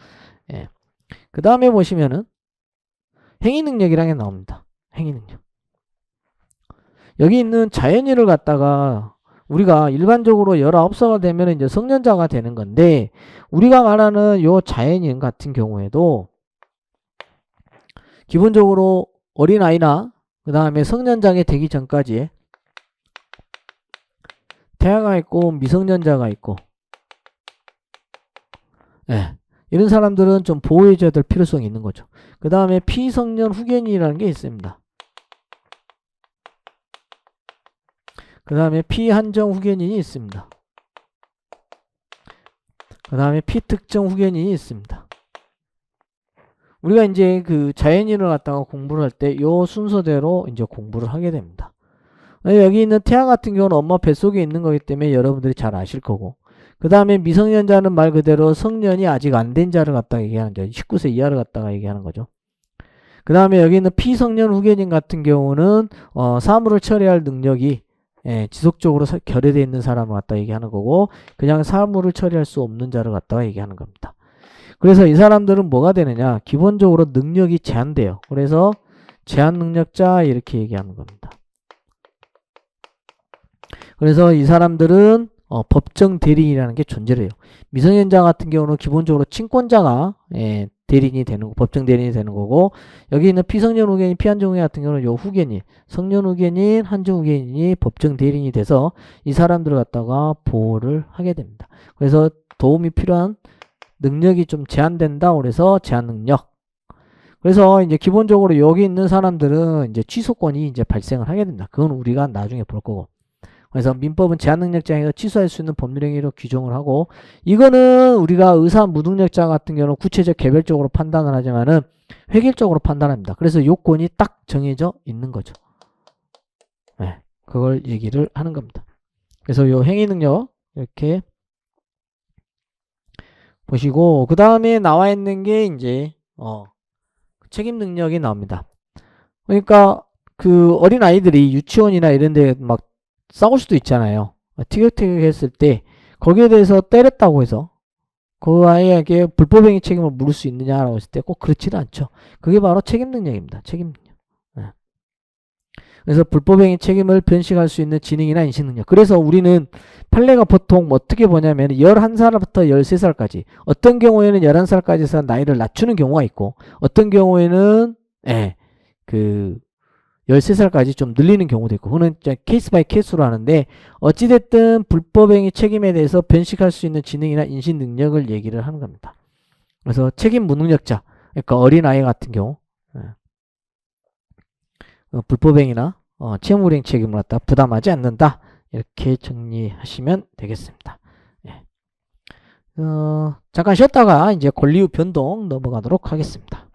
그 다음에 보시면은 행위능력이라는 게 나옵니다. 행위능력. 여기 있는 자연인을 갖다가 우리가 일반적으로 19살가 되면 이제 성년자가 되는 건데 우리가 말하는 요 자연인 같은 경우에도 기본적으로 어린아이나 그 다음에 성년자가 되기 전까지 태아가 있고 미성년자가 있고 이런 사람들은 좀 보호해줘야 될 필요성이 있는 거죠. 그 다음에 피성년 후견인이라는 게 있습니다. 그 다음에 피한정 후견인이 있습니다. 그 다음에 피특정 후견인이 있습니다. 우리가 이제 그 자연인을 갖다가 공부를 할 때 요 순서대로 이제 공부를 하게 됩니다. 여기 있는 태아 같은 경우는 엄마 뱃속에 있는 거기 때문에 여러분들이 잘 아실 거고 그 다음에 미성년자는 말 그대로 성년이 아직 안 된 자를 갖다가 얘기하는 거죠. 19세 이하를 갖다가 얘기하는 거죠. 그 다음에 여기 있는 피성년 후견인 같은 경우는 사물을 처리할 능력이 지속적으로 결여되어 있는 사람을 갖다 얘기하는 거고 그냥 사물을 처리할 수 없는 자를 갖다가 얘기하는 겁니다. 그래서 이 사람들은 뭐가 되느냐 기본적으로 능력이 제한돼요. 그래서 제한 능력자 이렇게 얘기하는 겁니다. 그래서 이 사람들은 법정 대리인이라는 게 존재를 해요. 미성년자 같은 경우는 기본적으로 친권자가 대리인이 되는 거, 법정 대리인이 되는 거고 여기 있는 피성년 후견인, 피한정 후견인 같은 경우는 요 후견인, 성년 후견인, 한정 후견인이 법정 대리인이 돼서 이 사람들을 갖다가 보호를 하게 됩니다. 그래서 도움이 필요한 능력이 좀 제한된다. 그래서 제한 능력. 그래서 이제 기본적으로 여기 있는 사람들은 이제 취소권이 이제 발생을 하게 됩니다. 그건 우리가 나중에 볼 거고. 그래서 민법은 제한능력자에서 취소할 수 있는 법률행위로 규정을 하고 이거는 우리가 의사 무능력자 같은 경우는 구체적 개별적으로 판단을 하지만은 획일적으로 판단합니다. 그래서 요건이 딱 정해져 있는 거죠. 그걸 얘기를 하는 겁니다. 그래서 요 행위능력 이렇게 보시고 그 다음에 나와 있는 게 이제 책임능력이 나옵니다. 그러니까 그 어린 아이들이 유치원이나 이런 데 막 싸울 수도 있잖아요. 티격태격 했을 때 거기에 대해서 때렸다고 해서 그 아이에게 불법행위 책임을 물을 수 있느냐라고 했을 때 꼭 그렇지는 않죠. 그게 바로 책임능력입니다. 책임능력. 그래서 불법행위 책임을 변식할 수 있는 지능이나 인식능력. 그래서 우리는 판례가 보통 어떻게 보냐면 11살부터 13살까지 어떤 경우에는 11살까지 해서 나이를 낮추는 경우가 있고 어떤 경우에는 13살까지 좀 늘리는 경우도 있고 그거는 케이스 바이 케이스로 하는데 어찌됐든 불법행위 책임에 대해서 변식할 수 있는 지능이나 인식 능력을 얘기를 하는 겁니다. 그래서 책임 무능력자 그러니까 어린아이 같은 경우 불법행위나 채무불이행 책임을 갖다 부담하지 않는다 이렇게 정리하시면 되겠습니다. 잠깐 쉬었다가 이제 권리후 변동 넘어가도록 하겠습니다.